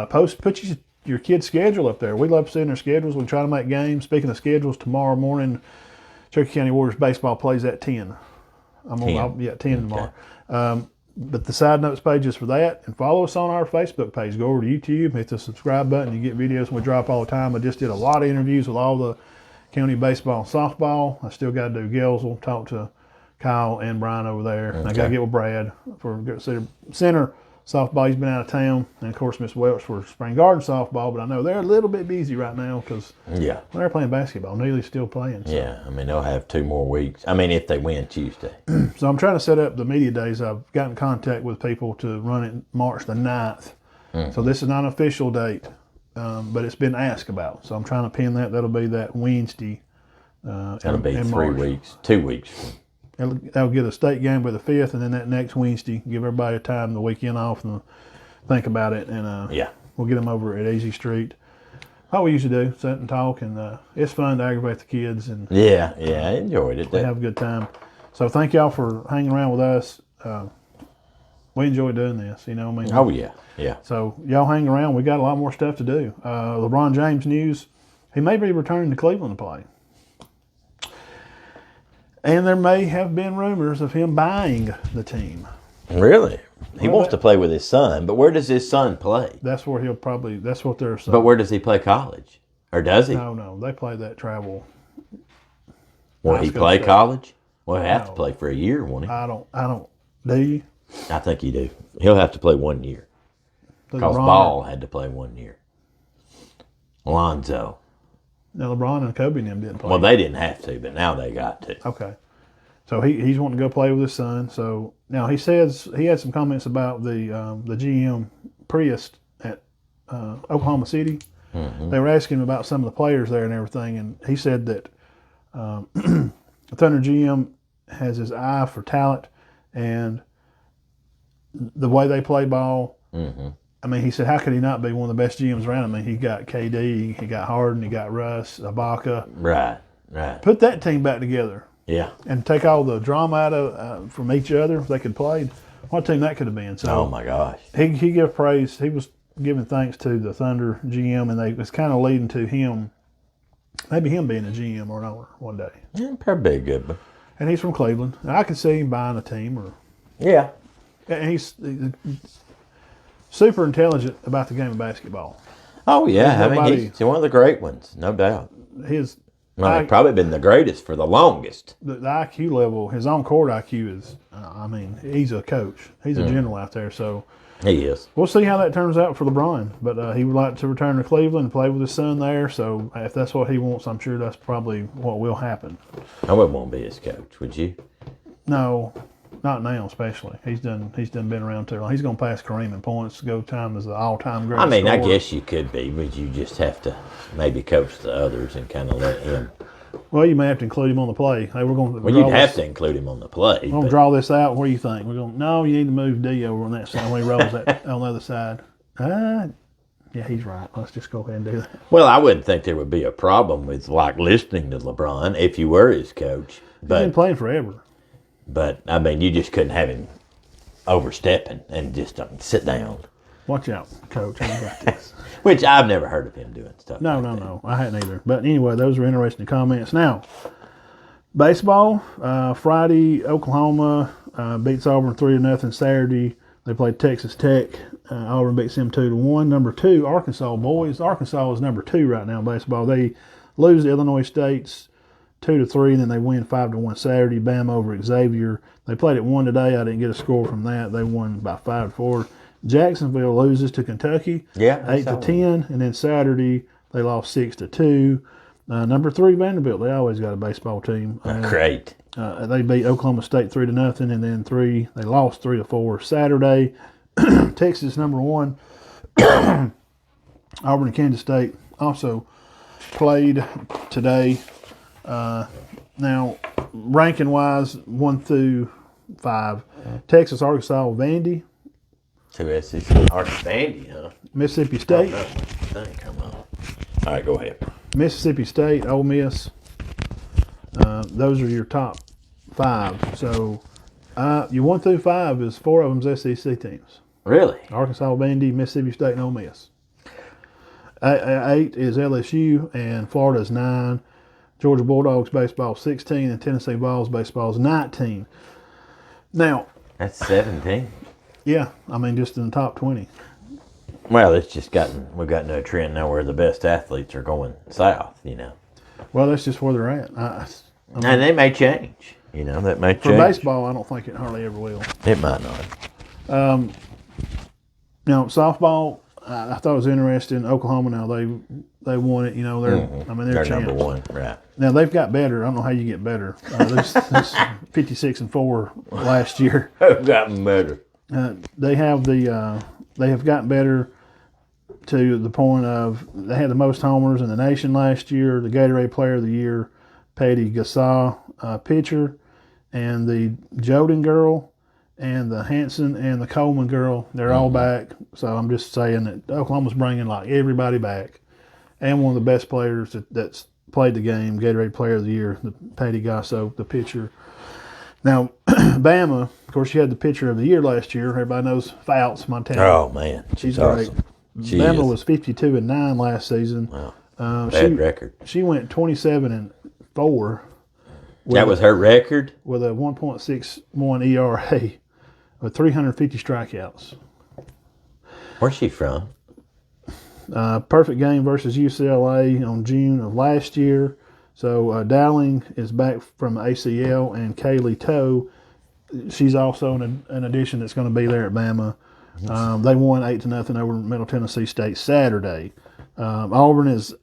Put your kids' schedule up there. We love seeing their schedules. We try to make games. Speaking of schedules, tomorrow morning, Cherokee County Warriors baseball plays at 10. 10 tomorrow. But the Side Notes page is for that. And follow us on our Facebook page. Go over to YouTube, hit the subscribe button. You get videos we drop all the time. I just did a lot of interviews with all the county baseball and softball. I still got to do Gelsel, talk to Kyle and Brian over there. Okay. I got to get with Brad for center softball. He's been out of town. And, of course, Miss Welch for Spring Garden softball. But I know they're a little bit busy right now because they're playing basketball. Neely's still playing. So. Yeah, I mean, they'll have 2 more weeks. I mean, if they win Tuesday. So I'm trying to set up the media days. I've got in contact with people to run it March the 9th. So this is not an official date, but it's been asked about. So I'm trying to pin that. That'll be that Wednesday. That'll be 3 weeks, 2 weeks. That'll get a state game by the 5th, and then that next Wednesday, give everybody time the weekend off and think about it. And we'll get them over at Easy Street. What we usually do, sit and talk, and it's fun to aggravate the kids. And I enjoyed it. We have a good time. So thank y'all for hanging around with us. We enjoy doing this, you know what I mean? Oh, yeah. So y'all hang around. We got a lot more stuff to do. LeBron James news, he may be returning to Cleveland to play. And there may have been rumors of him buying the team. Really? He wants to play with his son, but where does his son play? That's where that's what they're saying. But where does he play college? Or does he? No, they play that travel. Will he play college? Well, he'll have to play for a year, won't he? I don't. Do you? I think he do. He'll have to play 1 year. Because Ball had to play 1 year. Alonzo. Now, LeBron and Kobe and them didn't play. Well, they didn't have to, but now they got to. Okay. So he's wanting to go play with his son. So now he says he had some comments about the GM Priest at Oklahoma City. Mm-hmm. They were asking him about some of the players there and everything, and he said that the Thunder GM has his eye for talent, and the way they play ball. Mm-hmm. I mean, he said, how could he not be one of the best GMs around? I mean, he got KD, he got Harden, he got Russ, Ibaka. Right. Put that team back together. Yeah. And take all the drama out of from each other if they could play. What team that could have been. So Oh, my gosh. he gave praise. He was giving thanks to the Thunder GM, and it was kind of leading to him, maybe him being a GM or an owner one day. Yeah, probably a good one. And he's from Cleveland. And I could see him buying a team. Yeah. And he's super intelligent about the game of basketball. Oh, yeah. I mean, nobody- he's one of the great ones, no doubt. His Well, he's probably been the greatest for the longest. the IQ level, his on-court IQ is, I mean, he's a coach. He's a general out there. So He is. we'll see how that turns out for LeBron. But he would like to return to Cleveland and play with his son there. So if that's what he wants, I'm sure that's probably what will happen. I wouldn't want to be his coach, would you? No, not now especially. He's done been around too long. He's going to pass Kareem in points, go time as the all-time greatest I mean, I scorer. guess you could be, but you just have to maybe coach the others and kind of let him. Well, you may have to include him on the play. Hey, we're going to Well, you'd have to include him on the play. We're going but- to draw this out. What do you think? We're going. No, you need to move D over on that side when he rolls that on the other side. Yeah, he's right. Let's just go ahead and do that. Well, I wouldn't think there would be a problem with like listening to LeBron if you were his coach. He's been But playing forever. I mean, you just couldn't have him overstepping and just sit down. Watch out, Coach. How about this? Which I've never heard of him doing stuff. No, like no, that. no. I hadn't either. But anyway, those are interesting comments. Now, baseball. Friday, Oklahoma beats Auburn 3-0. Saturday, they played Texas Tech. Auburn beats them 2-1. Number 2, Arkansas boys. Arkansas is number 2 right now in baseball. They lose to Illinois State's 2-3, and then they win 5-1 Saturday. Bama over Xavier. They played at 1 today. I didn't get a score from that. They won by 5-4. Jacksonville loses to Kentucky. Yeah, I 8-10, and then Saturday they lost 6-2. Number 3 Vanderbilt. They always got a baseball team. Great. They beat Oklahoma State 3-0, and then they lost 3-4 Saturday. Texas number 1. Auburn and Kansas State also played today. Now, ranking wise, 1 through 5. Texas, Arkansas, Vandy, 2 SEC. Arkansas, huh? Mississippi State, Come on. All right, go ahead. Mississippi State, Ole Miss. Those are your top 5. So, your 1 through 5 is 4 of them's SEC teams. Really? Arkansas, Vandy, Mississippi State, and Ole Miss. 8 is LSU, and Florida's 9. Georgia Bulldogs baseball 16, and Tennessee Vols baseball is 19. Now, That's 17. yeah, I mean just in the top 20. Well, we've gotten to a trend now where the best athletes are going south, Well, that's just where they're at. And they may change, that may change. For baseball, I don't think it hardly ever will. It might not. Softball, I thought it was interesting. Oklahoma now they won it. They're They're number champs. 1, right. Now they've got better. I don't know how you get better. There's 56-4 last year. Who've gotten better? They have gotten better to the point of they had the most homers in the nation last year. The Gatorade Player of the Year, Patty Gassaw, pitcher, and the Joden girl, and the Hanson and the Coleman girl. They're all back. So I'm just saying that Oklahoma's bringing like everybody back, and one of the best players that's played the game, Gatorade Player of the Year, the Patty Gassaw, the pitcher. Now, Bama, of course, you had the pitcher of the year last year. Everybody knows Fouts, Montana. Oh, man. She's awesome. great. She Bama is. was 52-9 last season. Wow. She record. She went 27-4. That was her record? With a 1.61 ERA with 350 strikeouts. Where's she from? Perfect game versus UCLA on June of last year. So Dowling is back from ACL, and Kaylee Toe, she's also an addition that's going to be there at Bama. They won 8-0 over Middle Tennessee State Saturday. Auburn is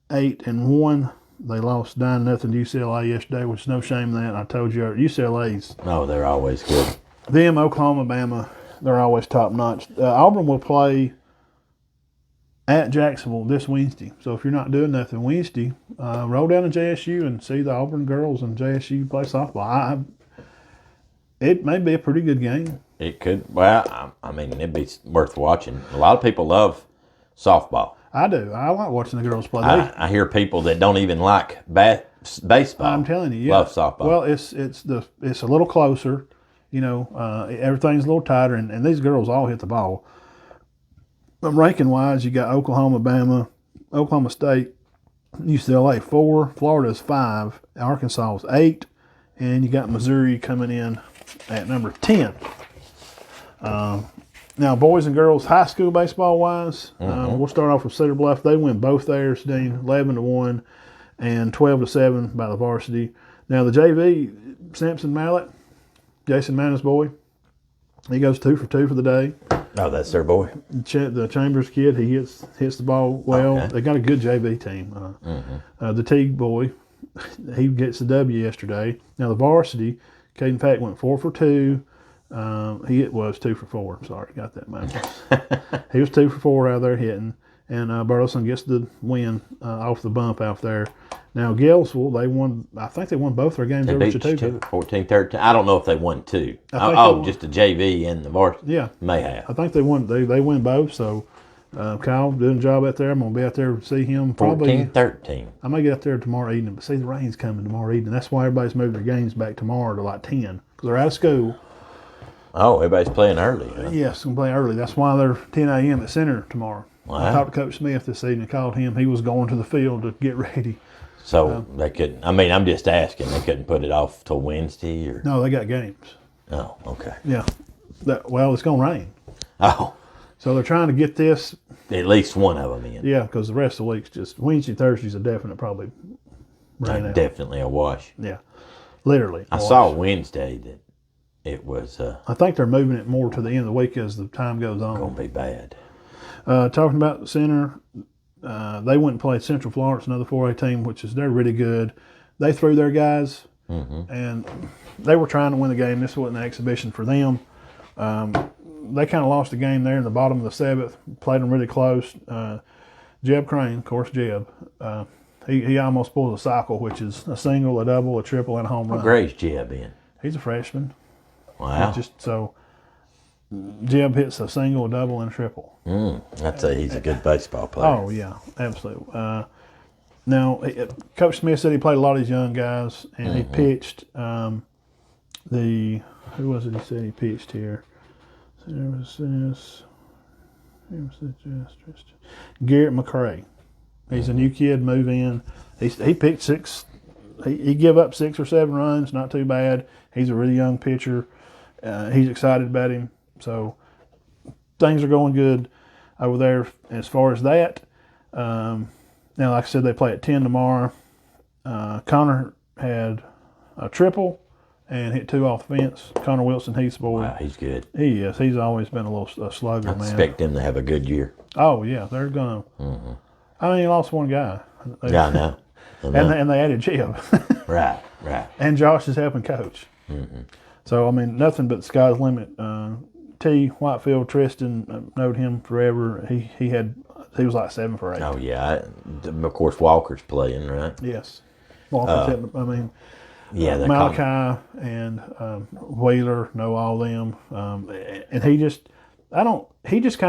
8-1. They lost 9-0 to UCLA yesterday, which is no shame in that. I told you UCLA's. Oh, they're always good. Them, Oklahoma, Bama, they're always top notch. Auburn will play at Jacksonville this Wednesday. So if you're not doing nothing Wednesday, roll down to JSU and see the Auburn girls and JSU play softball. It may be a pretty good game. It could. Well, I mean, it'd be worth watching. A lot of people love softball. I do. I like watching the girls play. I hear people that don't even like baseball. I'm telling you, yeah. Love softball. Well, it's a little closer. You know, everything's a little tighter, and these girls all hit the ball. But ranking wise, you got Oklahoma, Bama, Oklahoma State, UCLA 4, Florida's 5, Arkansas is 8, and you got Missouri coming in at number 10. Now, boys and girls high school baseball wise, we'll start off with Cedar Bluff. They win both theirs, Dean, 11-1 and 12-7 by the varsity. Now the JV, Samson Mallett, Jason Manna's boy, he goes 2 for 2 for the day. Oh, that's their boy. The Chambers kid, he hits the ball well. Okay. They got a good JV team. The Teague boy, he gets the W yesterday. Now the varsity, Caden Pack went 4 for 2. He was 2 for 4. Sorry, got that man. He was 2 for 4 out there hitting, and Burleson gets the win off the bump out there. Now Gainesville, they won. I think they won both their games They over beat Chattooga. 14-13. I don't know if they won 2. Just the JV and the varsity. Yeah, may have. I think they won. They win both. So Kyle doing a job out there. I'm gonna be out there to see him. Probably 14-13. I may get out there tomorrow evening. But see, the rain's coming tomorrow evening. That's why everybody's moving their games back tomorrow to like 10 because they're out of school. Oh, everybody's playing early, huh? Yes, going to play early. That's why they're 10 a.m. at center tomorrow. Wow. I talked to Coach Smith this evening. Called him. He was going to the field to get ready. So they couldn't. I mean, I'm just asking. They couldn't put it off till Wednesday, or No, they got games. oh, okay. Yeah. Well, it's going to rain. Oh, So they're trying to get this. at least one of them in. Yeah, because the rest of the week's just Wednesday, Thursday's a definite probably rain out. Definitely a wash. Yeah, literally. I saw Wednesday that it was I think they're moving it more to the end of the week as the time goes on. going to be bad. Talking about the center, they went and played Central Florence, another 4A team, they're really good. They threw their guys, and they were trying to win the game. This wasn't an exhibition for them. They kind of lost the game there in the bottom of the 7th, played them really close. Jeb Crane, of course, Jeb, he almost pulled a cycle, which is a single, a double, a triple, and a home run. What grade's Jeb in? He's a freshman. Wow. Jeb hits a single, a double, and a triple. I'd say he's a good baseball player. Oh, yeah, absolutely. Now, Coach Smith said he played a lot of these young guys, and he pitched who was it he said he pitched here? There was this. Garrett McCray. He's a new kid, move in. He picked 6. He give up 6 or 7 runs, not too bad. He's a really young pitcher. He's excited about him. So things are going good over there as far as that. Now, like I said, they play at 10 tomorrow. Connor had a triple and hit 2 off the fence. Connor Wilson, Heath's boy. Wow, he's good. He is. He's always been a slugger, I man. expect him to have a good year. Oh, yeah. They're going to. I mean, he lost one guy. Yeah, I know. And they added Jeb. Right. And Josh is helping coach. So, I mean, nothing but the sky's the limit. T. Whitefield, Tristan, knowed him forever. He was like 7 for 8. Oh, yeah. Of course, Walker's playing, right? Yes. Walker's Malachi and Wheeler know all them. And he just kind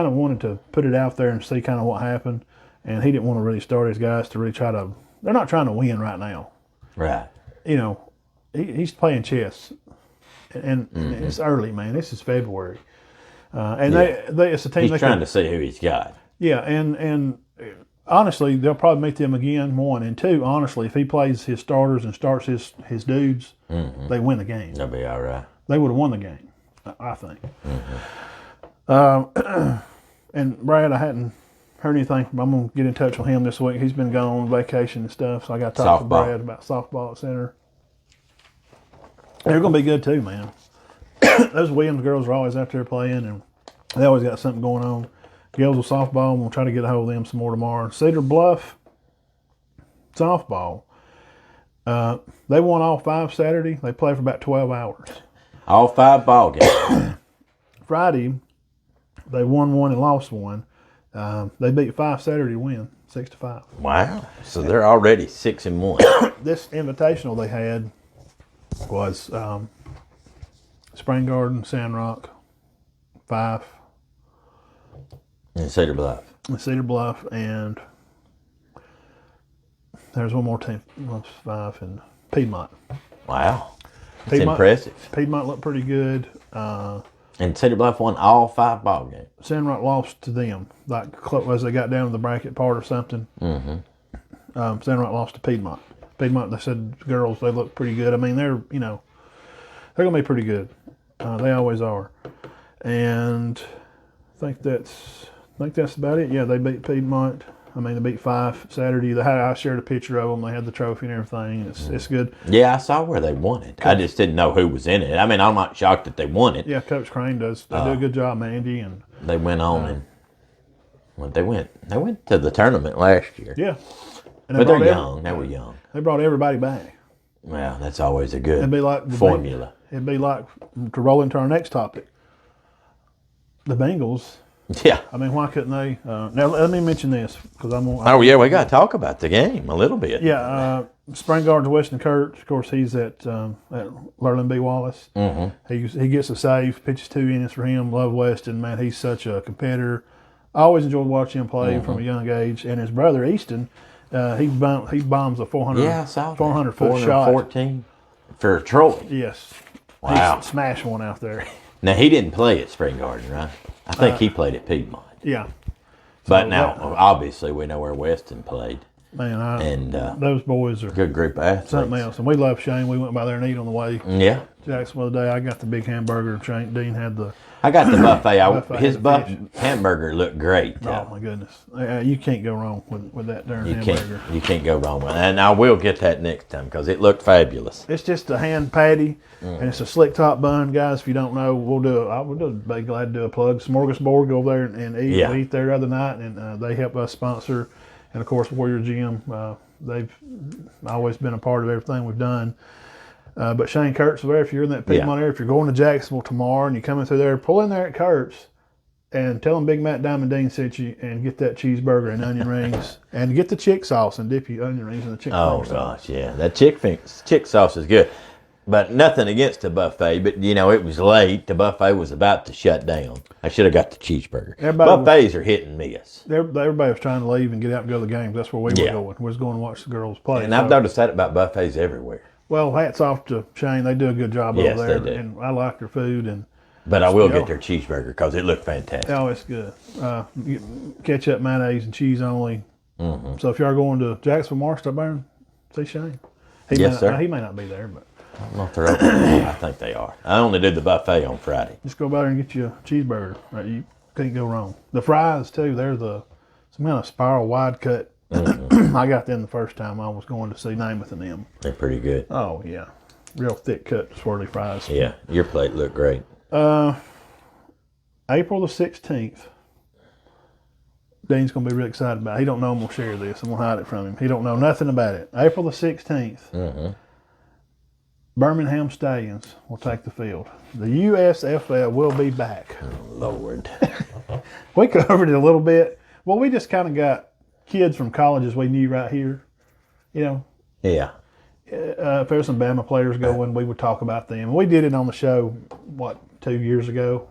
of wanted to put it out there and see kind of what happened. And he didn't want to really start his guys to really they're not trying to win right now. Right. You know, he's playing chess. And it's early, man. This is February. It's a team. He's trying to see who he's got. Yeah, and honestly, they'll probably meet them again, 1. And 2, honestly, if he plays his starters and starts his dudes, they win the game. They'll be all right. They would have won the game, I think. And Brad, I hadn't heard anything. I'm going to get in touch with him this week. He's been gone on vacation and stuff, so I got to talk to Brad about softball at center. They're going to be good too, man. Those Williams girls are always out there playing, and they always got something going on. Girls with softball, and we'll try to get a hold of them some more tomorrow. Cedar Bluff softball. They won all 5 Saturday. They played for about 12 hours. All 5 ball games. Friday, they won 1 and lost 1. They beat 5 Saturday to win, 6-5. Wow. So they're already 6-1. This invitational they had was Spring Garden, Sandrock, Fife, And Cedar Bluff. and Cedar Bluff, and there's one more team, Fife, and Piedmont. Wow. That's Piedmont, impressive. Piedmont looked pretty good. And Cedar Bluff won all 5 ball games. Sandrock lost to them, like as they got down to the bracket part or something. Mm-hmm. Sandrock lost to Piedmont. Piedmont, they said girls, they look pretty good. I mean, they're gonna be pretty good. They always are. And I think that's about it. Yeah, they beat Piedmont. I mean, they beat Fife Saturday. I shared a picture of them. They had the trophy and everything. It's good. Yeah, I saw where they won it. I just didn't know who was in it. I mean, I'm not shocked that they won it. Yeah, Coach Crane does. They do a good job, Mandy, and They went on and they went to the tournament last year. yeah. And But they're young. They were young. They brought everybody back. Well, that's always a good It'd be like formula. It'd be like to roll into our next topic. The Bengals. Yeah. I mean, why couldn't they? Now let me mention this because Oh, yeah, we got to talk about the game a little bit. Yeah, Spring Garden's Weston Kurtz. Of course, he's at Lerland B. Wallace. Mm-hmm. He gets a save, pitches 2 innings for him. Love Weston, man. He's such a competitor. I always enjoyed watching him play from a young age. And his brother Easton, he bombs a 400. Yeah, I saw that. 400-foot shot. 414 for Troy. Yes. Wow. He smashed one out there. Now, he didn't play at Spring Garden, right? I think he played at Piedmont. Yeah. But now, obviously, we know where Weston played. Man, And those boys are good group of athletes. something else. And we love Shane. We went by there and eat on the way. Yeah. Jacksonville today. I got the big hamburger. Shane Dean had the. I got the buffet. Buffet His had the fish. hamburger looked great. Oh my goodness! You can't go wrong with that darn You hamburger. can't go wrong with it. And I will get that next time because it looked fabulous. It's just a hand patty, and it's a slick top bun, guys. If you don't know, I would be glad to do a plug. Smorgasbord, go over there and eat. Yeah. We eat there the other night, and they help us sponsor. And of course, Warrior Gym. They've always been a part of everything we've done. But Shane Kurtz there, if you're in that Piedmont area, if you're going to Jacksonville tomorrow and you're coming through there, pull in there at Kurtz and tell them Big Matt Diamond Dean sent you and get that cheeseburger and onion rings and get the chick sauce and dip your onion rings in the chick Oh, sauce. gosh, yeah. That chick sauce is good. But nothing against the buffet. But, it was late. The buffet was about to shut down. I should have got the cheeseburger. Buffets are hit and miss. Everybody was trying to leave and get out and go to the games. That's where we were going. We was going to watch the girls play. And I've noticed that about buffets everywhere. Well, hats off to Shane. They do a good job Yes, over there. they do. And I like their food. But I will get their cheeseburger because it looked fantastic. Oh, it's good. Ketchup, mayonnaise, and cheese only. Mm-hmm. So if you are going to Jacksonville, Mark, stop by and see Shane. Yes, sir. He may not be there, but I don't know if they're open. I think they are. I only do the buffet on Friday. just go by there and get you a cheeseburger. Right, you can't go wrong. The fries too. They're some kind of spiral wide cut. Mm-hmm. I got them the first time I was going to see Namath and them. They're pretty good. Oh yeah, real thick cut swirly fries. Yeah, your plate looked great. April the 16th. Dean's going to be really excited about it. He don't know I'm going to share this. I'm going to hide it from him. He don't know nothing about it. April the 16th. Mm-hmm. Birmingham Stallions will take the field. The USFL will be back. Oh, Lord. We covered it a little bit. Well, we just kind of got kids from colleges we knew right here. Yeah. If there's some Bama players going, we would talk about them. We did it on the show, 2 years ago?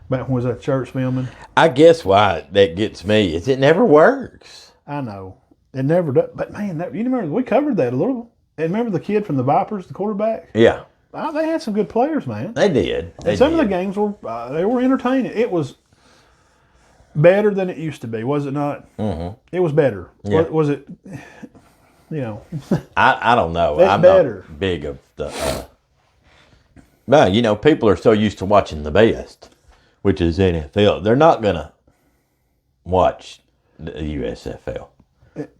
Back when we was at church filming. I guess why that gets me is it never works. I know. It never does. But, man, you remember, we covered that a little. And remember the kid from the Vipers, the quarterback? Yeah. They had some good players, man. They did. Some of the games were they were entertaining. It was better than it used to be, was it not? Mm-hmm. It was better. Yeah. Was it? I don't know. It's I'm better. not big of the. Well, people are so used to watching the best, which is NFL. They're not gonna watch the USFL.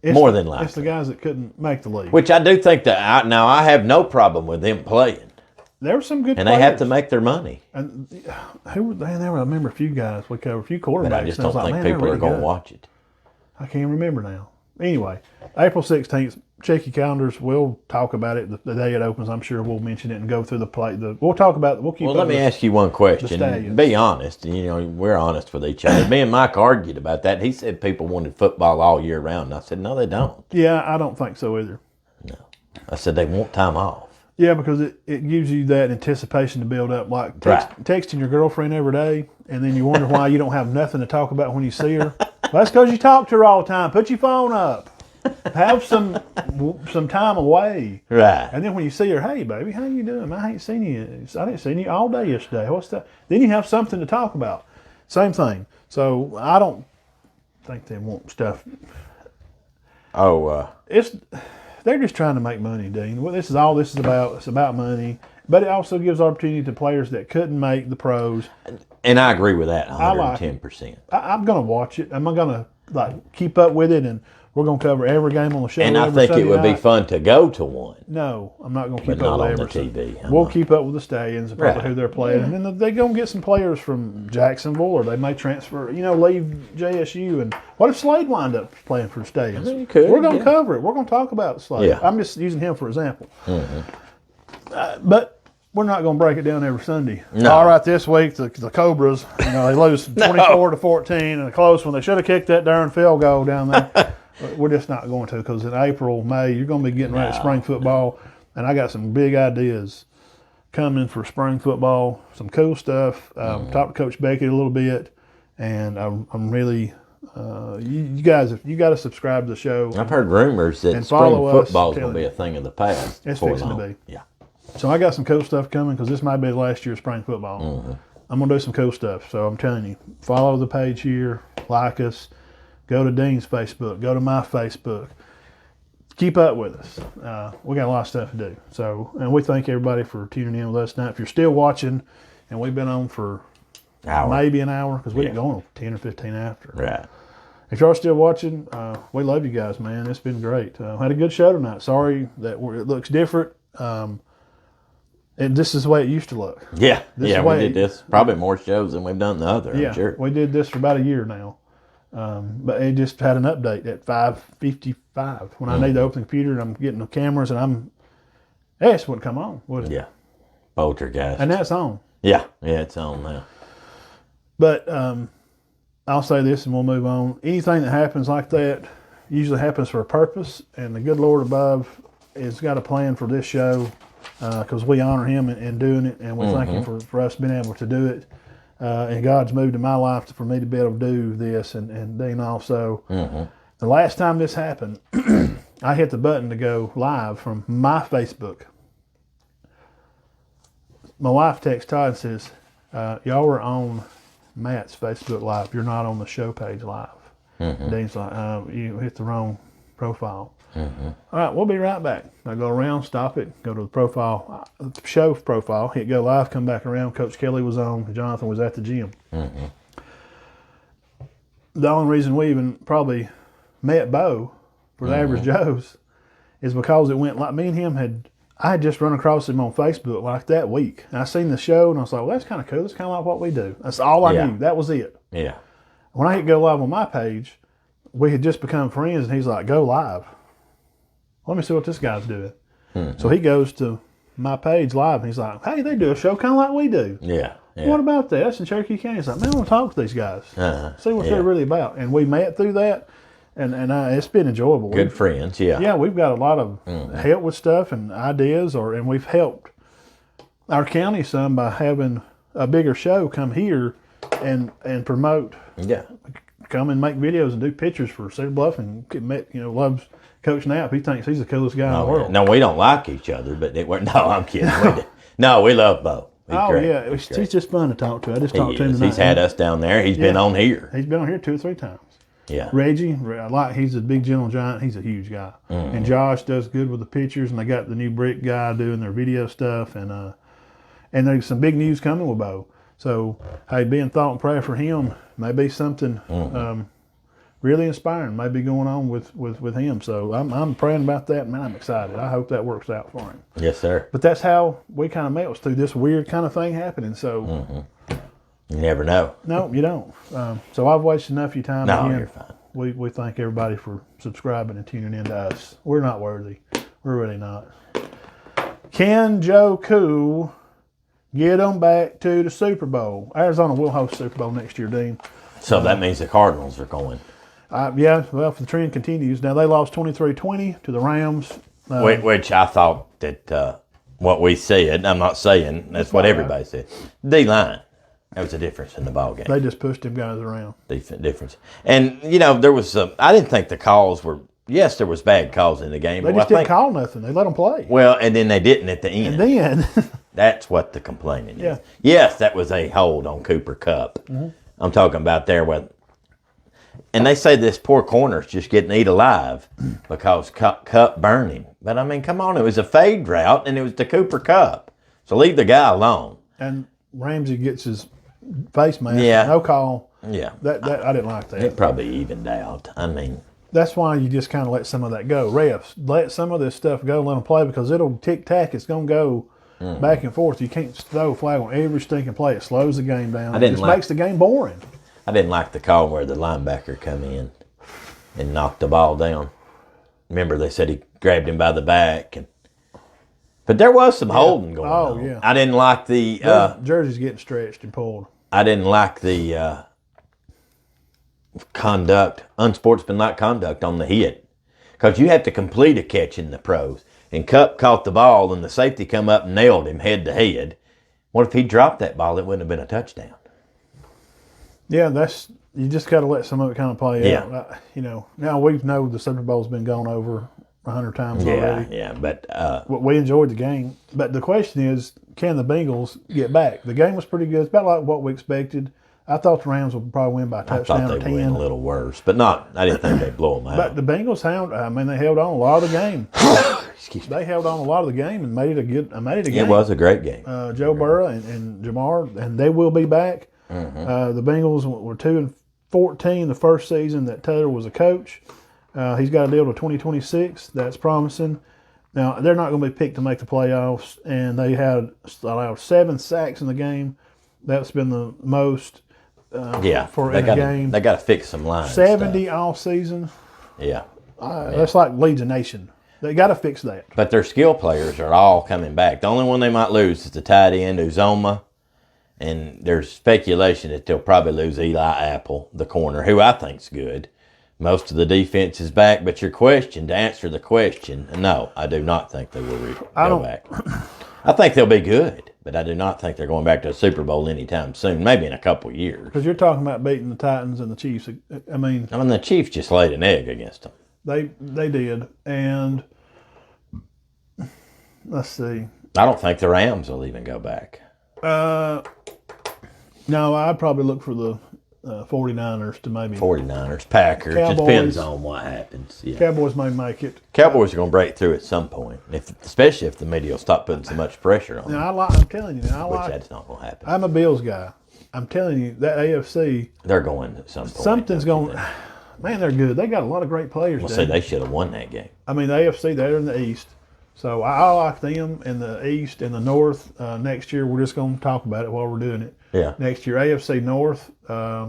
More than likely. It's the guys that couldn't make the league. Which I do think that I have no problem with them playing. There were some good and players. They have to make their money. And who were they? I remember a few guys. We covered a few quarterbacks. But I just don't think people are going to watch it. I can't remember now. Anyway, April 16th, check your calendars. We'll talk about it the day it opens. I'm sure we'll mention it and go through the play. We'll talk about it. We'll keep. Well, let me ask you one question. Stallions. Be honest. We're honest with each other. Me and Mike argued about that. He said people wanted football all year round. And I said, no, they don't. Yeah, I don't think so either. No. I said they want time off. Yeah, because it gives you that anticipation to build up. Like texting your girlfriend every day, and then you wonder why you don't have nothing to talk about when you see her. Well, that's because you talk to her all the time. Put your phone up. Have some time away. Right. And then when you see her, hey, baby, how you doing? I ain't seen you. I didn't see you all day yesterday. What's that? Then you have something to talk about. Same thing. So I don't think they want stuff. They're just trying to make money, Dean. Well, this is all this is about. It's about money. But it also gives opportunity to players that couldn't make the pros. And I agree with that 110%. I'm going to watch it. I'm going to keep up with it, and we're going to cover every game on the show. And I think it would be fun to go to one. No, I'm not going to keep But up not with on the every. TV. We'll keep up with the Stallions and probably who they're playing. And then they're going to get some players from Jacksonville, or they may transfer, leave JSU. And what if Slade wind up playing for the Stallions? You could, we're going to cover it. We're going to talk about Slade. Yeah. I'm just using him for example. But we're not going to break it down every Sunday. No. All right, this week the Cobras, they lose 24-14 in a close one. They should have kicked that darn field goal down there. We're just not going to, because in April, May, you're going to be getting ready to spring football, and I got some big ideas coming for spring football. Some cool stuff. Talked to Coach Beckett a little bit, and I'm really. You guys, if you got to subscribe to the show. I've heard rumors that spring football is going to be a thing of the past. It's fixing to be. Yeah. So I got some cool stuff coming, because this might be the last year of spring football. I'm going to do some cool stuff. So I'm telling you, follow the page here, like us, go to Dean's Facebook, go to my Facebook. Keep up with us. We got a lot of stuff to do. So, and we thank everybody for tuning in with us tonight. If you're still watching, and we've been on for maybe an hour, because we get going 10 or 15 after. Right. If y'all still watching, we love you guys, man. It's been great. Had a good show tonight. Sorry that it looks different. And this is the way it used to look. Yeah. We did this probably more shows than we've done the other. I'm sure. We did this for about a year now. But it just had an update at 5:55 when I need to open the computer and I'm getting the cameras and this wouldn't come on, would it? Yeah. Poltergeist. And that's on. Yeah, it's on now. But I'll say this and we'll move on. Anything that happens like that usually happens for a purpose, and the good Lord above has got a plan for this show, because we honor him in doing it, and we thank him for us being able to do it. And God's moved in my life for me to be able to do this, and Dean also. The last time this happened, I hit the button to go live from my Facebook. My wife texts Todd and says, y'all are on Matt's Facebook Live. You're not on the show page live. Dean's like, you hit the wrong profile. All right, we'll be right back. I go around, stop it, go to the profile, show profile, hit go live, come back around. Coach Kelly was on, Jonathan was at the gym. The only reason we even probably met Bo for the Average Joes is because it went like me and him I had just run across him on Facebook like that week. And I seen the show and I was like, well, that's kind of cool. That's kind of like what we do. That's all I knew. That was it. Yeah. When I hit go live on my page, we had just become friends, and he's like, go live. Let me see what this guy's doing. So he goes to my page live, and he's like, hey, they do a show kind of like we do. Yeah. What about that? That's in Cherokee County. He's like, man, I want to talk to these guys. See what they're really about. And we met through that, and it's been enjoyable. Good friends, yeah. Yeah, we've got a lot of help with stuff and ideas, and we've helped our county some by having a bigger show come here and promote. Yeah. Come and make videos and do pictures for Cedar Bluff, and loves Coach Knapp. He thinks he's the coolest guy in the world. No, we don't like each other, but I'm kidding. We love Bo. He's great. Yeah, he's just fun to talk to. I just talked to him tonight. He's had us down there. He's been on here. He's been on here 2 or 3 times. Yeah. Reggie, he's a big gentle giant. He's a huge guy. And Josh does good with the pictures, and they got the new brick guy doing their video stuff, and there's some big news coming with Bo. So, hey, being thought and prayer for him may be something really inspiring, may be going on with him. So I'm praying about that, man. I'm excited. I hope that works out for him. Yes, sir. But that's how we kind of met, was through this weird kind of thing happening. So you never know. No, you don't. So I've wasted enough of your time. No, again. you're fine. We thank everybody for subscribing and tuning in to us. We're not worthy. We're really not. Can Joe Cool get them back to the Super Bowl? Arizona will host the Super Bowl next year, Dean. So that means the Cardinals are going. Yeah, well, if the trend continues. Now, they lost 23-20 to the Rams. Which I thought that what we said. I'm not saying that's what everybody said. D-line. That was a difference in the ball game. They just pushed them guys around. Difference. And, there was I didn't think the calls were, yes, there was bad calls in the game. They just didn't call nothing. They let them play. Well, and then they didn't at the end. And then. That's what the complaining Yeah. is. Yes, that was a hold on Cooper Kupp. Mm-hmm. I'm talking about there with, and they say this poor corner's just getting eat alive because Kupp burned him. But, I mean, come on, it was a fade route, and it was to Cooper Kupp. So leave the guy alone. And Ramsey gets his face mask. Yeah. No call. Yeah. That I didn't like that. It probably evened out. I mean. That's why you just kind of let some of that go. Refs, let some of this stuff go, let them play, because it'll tic-tac. It's going to go back and forth. You can't throw a flag on every stinking play. It slows the game down. It just makes the game boring. I didn't like the call where the linebacker come in and knocked the ball down. Remember, they said he grabbed him by the back. But there was some holding going on. Yeah. I didn't like the... jersey's getting stretched and pulled. I didn't like the unsportsmanlike conduct on the hit. Because you have to complete a catch in the pros. And Kupp caught the ball, and the safety come up and nailed him head to head. What if he dropped that ball? It wouldn't have been a touchdown. Yeah, you just got to let some of it kind of play out. Now we know the Super Bowl's been gone over 100 times already. Yeah, but... we enjoyed the game. But the question is, can the Bengals get back? The game was pretty good. It's about like what we expected. I thought the Rams would probably win by a touchdown I thought or they'd 10. win a little worse, but not. I didn't think they'd blow them out. But the Bengals they held on a lot of the game. Excuse me. They held on a lot of the game and made it a game. It was a great game. Joe Burrow and Jamar, and they will be back. Mm-hmm. The Bengals were 2-14 the first season that Taylor was a coach. He's got a deal to 2026. That's promising. Now, they're not going to be picked to make the playoffs, and they allowed 7 sacks in the game. That's been the most for a game. They got to fix some lines. 70 all season. Yeah. That's like leads a nation. They got to fix that. But their skill players are all coming back. The only one they might lose is the tight end, Uzoma. And there's speculation that they'll probably lose Eli Apple, the corner, who I think's good. Most of the defense is back, but to answer the question, no, I do not think they will go back. I think they'll be good, but I do not think they're going back to a Super Bowl anytime soon, maybe in a couple years. Because you're talking about beating the Titans and the Chiefs. I mean, the Chiefs just laid an egg against them. They did, and let's see. I don't think the Rams will even go back. No, I'd probably look for the 49ers to maybe. 49ers, Packers. Cowboys. It depends on what happens. Yeah. Cowboys may make it. Cowboys are going to break through at some point, especially if the media will stop putting so much pressure on them. Now, I'm telling you, that's not going to happen. I'm a Bills guy. I'm telling you, that AFC. They're going at some point. Something's going. Man, they're good. They got a lot of great players. Well, they should have won that game. I mean, the AFC, they're in the East. So I like them in the East and the North. Next year, we're just going to talk about it while we're doing it. Yeah. Next year, AFC North. I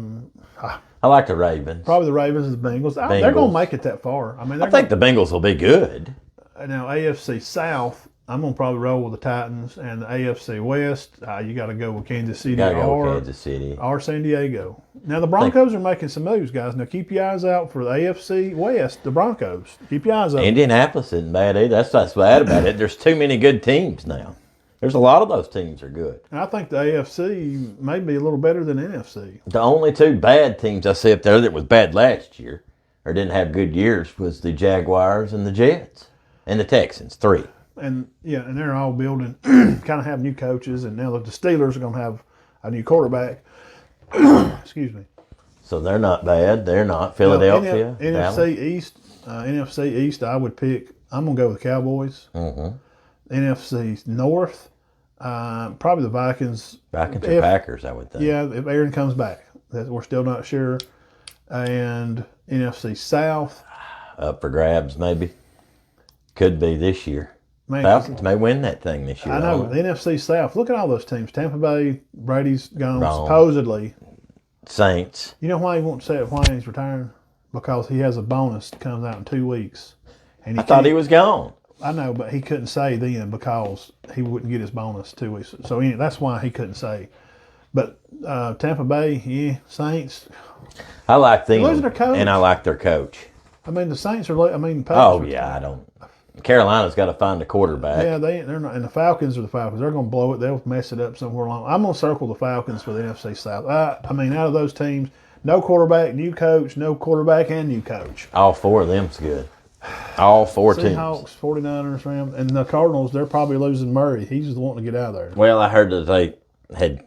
like the Ravens. Probably the Ravens and the Bengals. They're going to make it that far. I mean, I think the Bengals will be good. Now, AFC South, I'm going to probably roll with the Titans. And the AFC West, you got to go with Kansas City or San Diego. Now, the Broncos are making some moves, guys. Now, keep your eyes out for the AFC West, the Broncos. Keep your eyes out. Indianapolis isn't bad either. That's what's bad about it. There's too many good teams now. There's a lot of those teams are good. And I think the AFC may be a little better than NFC. The only 2 bad teams I see up there that was bad last year or didn't have good years was the Jaguars and the Jets and the Texans, 3. And they're all building, kind of have new coaches, and now the Steelers are going to have a new quarterback. Excuse me. So they're not bad. They're not. Philadelphia. NFC East, I would pick. I'm going to go with the Cowboys. Mm-hmm. NFC North, probably the Vikings. Vikings or Packers, I would think. Yeah, if Aaron comes back. We're still not sure. And NFC South. Up for grabs, maybe. Could be this year. Man, Falcons may win that thing this year. I know. The NFC South, look at all those teams. Tampa Bay, Brady's gone, supposedly. Saints. You know why he won't say it, why he's retiring? Because he has a bonus that comes out in 2 weeks. And I thought he was gone. I know, but he couldn't say then because he wouldn't get his bonus 2 weeks. So that's why he couldn't say. But Tampa Bay, Saints. I like them, their coach. and I like their coach. I mean, the Saints are. Oh yeah, I don't. Carolina's got to find a quarterback. Yeah, they're not. And the Falcons are the Falcons. They're going to blow it. They'll mess it up somewhere along. I'm going to circle the Falcons for the NFC South. I mean, out of those teams, no quarterback, new coach, no quarterback, and new coach. All four of them's good. All four teams. Seahawks, 49ers, Rams, and the Cardinals, they're probably losing Murray. He's the one to get out of there. Well, I heard that they had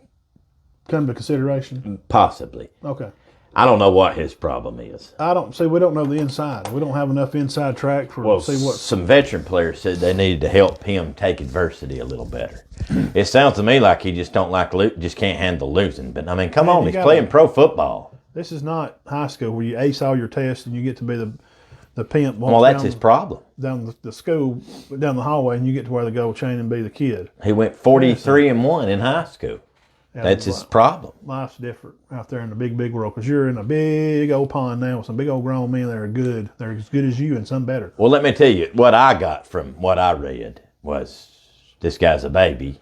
Come to consideration? possibly. Okay. I don't know what his problem is. We don't know the inside. We don't have enough inside track to see what. Some veteran players said they needed to help him take adversity a little better. It sounds to me like he just just can't handle losing. But I mean, come on, he's playing pro football. This is not high school where you ace all your tests and you get to be the pimp. Well, that's his problem. Down the school, down the hallway, and you get to wear the gold chain and be the kid. He went 43-1 in high school. Yeah, that's his problem. Life's different out there in the big world because you're in a big old pond now with some big old grown men that are good. They're as good as you and some better. Well, let me tell you, what I got from what I read was this guy's a baby.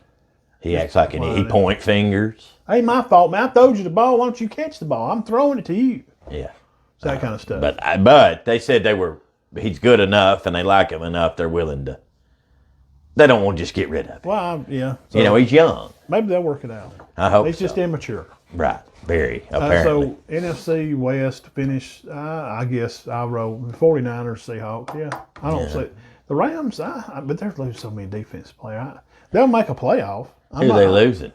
He acts like he point fingers. Hey, my fault, man. I throwed you the ball. Why don't you catch the ball? I'm throwing it to you. Yeah. It's that kind of stuff. But they said he's good enough and they like him enough. They're willing to. They don't want to just get rid of him. Well, yeah. So he's young. Maybe they'll work it out. I hope he's just immature. Right. Very, apparently. So NFC West finish, I guess I'll roll 49ers, Seahawks. Yeah. I don't see the Rams, but they're losing so many defensive players. They'll make a playoff. Who are they losing?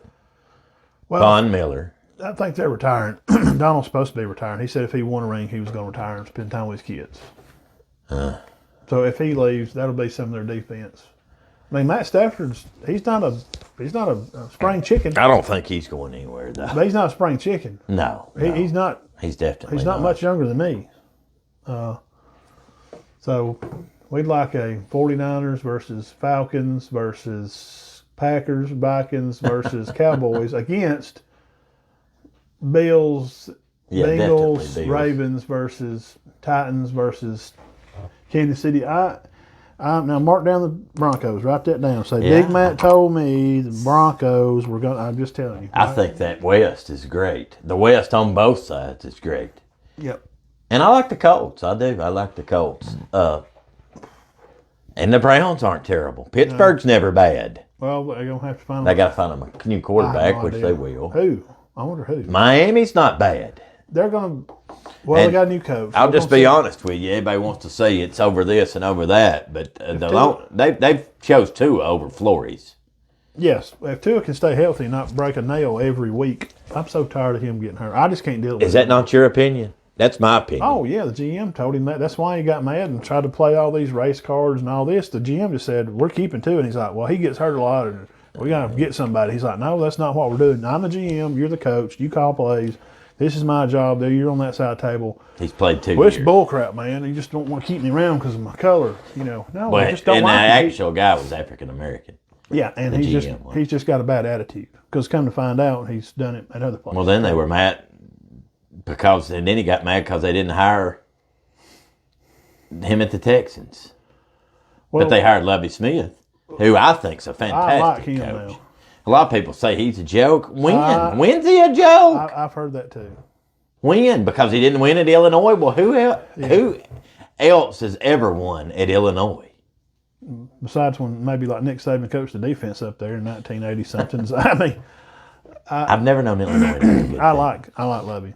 Well, Von Miller. I think they're retiring. Donald's supposed to be retiring. He said if he won a ring, he was going to retire and spend time with his kids. So if he leaves, that'll be some of their defense. I mean, Matt Stafford's he's not a spring chicken. I don't think he's going anywhere though. But he's not a spring chicken. No. He's not. He's definitely He's not much younger than me. So we'd like a 49ers versus Falcons versus Packers, Vikings versus Cowboys against Bills, Bengals, Bills. Ravens versus Titans versus Kansas City. Now mark down the Broncos. Write that down. Say Big Matt told me the Broncos were going. I'm just telling you. I think that West is great. The West on both sides is great. Yep. And I like the Colts. I do. I like the Colts. And the Browns aren't terrible. Pittsburgh's never bad. Well, they're gonna have to find. They got to find them a new quarterback, which they will. Who? I wonder who. Miami's not bad. They're gonna. Well, they got a new coach. I'll just be honest with you. Everybody wants to say it's over this and over that, but they've chose Tua over Flores. Yes, if Tua can stay healthy and not break a nail every week, I'm so tired of him getting hurt. I just can't deal with it. Is that not your opinion? That's my opinion. Oh, yeah, the GM told him that. That's why he got mad and tried to play all these race cards and all this. The GM just said, we're keeping Tua. And he's like, well, he gets hurt a lot. And we got to get somebody. He's like, no, that's not what we're doing. I'm the GM. You're the coach. You call plays. This is my job. You're on that side of the table. He's played 2 years. It's bullcrap, man. You just don't want to keep me around because of my color. No, I just don't and like the it. actual guy was African-American. Yeah, and he's just got a bad attitude. Because come to find out, he's done it at other places. Well, then they were mad and then he got mad because they didn't hire him at the Texans. But they hired Lovie Smith, who I think's a fantastic coach. Now. A lot of people say he's a joke. When's he a joke? I've heard that too. When? Because he didn't win at Illinois? Well, who else has ever won at Illinois? Besides when maybe like Nick Saban coached the defense up there in 1980-somethings. I mean, I've never known Illinois to be a good I like Lovie.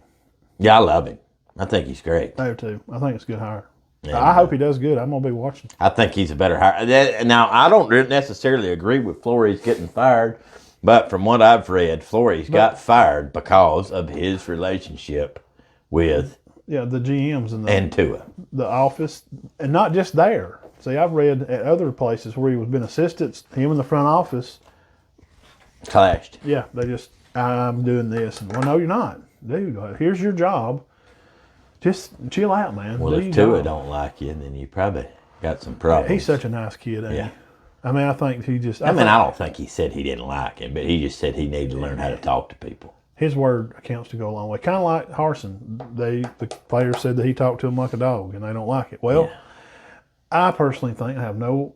Yeah, I love him. I think he's great. I do too. I think it's a good hire. Yeah, I hope he does good. I'm going to be watching. I think he's a better hire. Now, I don't necessarily agree with Flores getting fired, but from what I've read, Flores got fired because of his relationship with the GMs and Tua. The office, and not just there. See, I've read at other places where he was been assistants, him in the front office. Clashed. Yeah, they just, I'm doing this. And, well, no, you're not. Dude, here's your job. Just chill out, man. Well, if Tua don't like you, then you probably got some problems. He's such a nice kid, ain't he? I mean, I think he just... I don't think he said he didn't like him, but he just said he needed to learn how to talk to people. His word accounts to go a long way. Kind of like Harsin. The players said that he talked to him like a dog, and they don't like it. Well, I personally think, I have no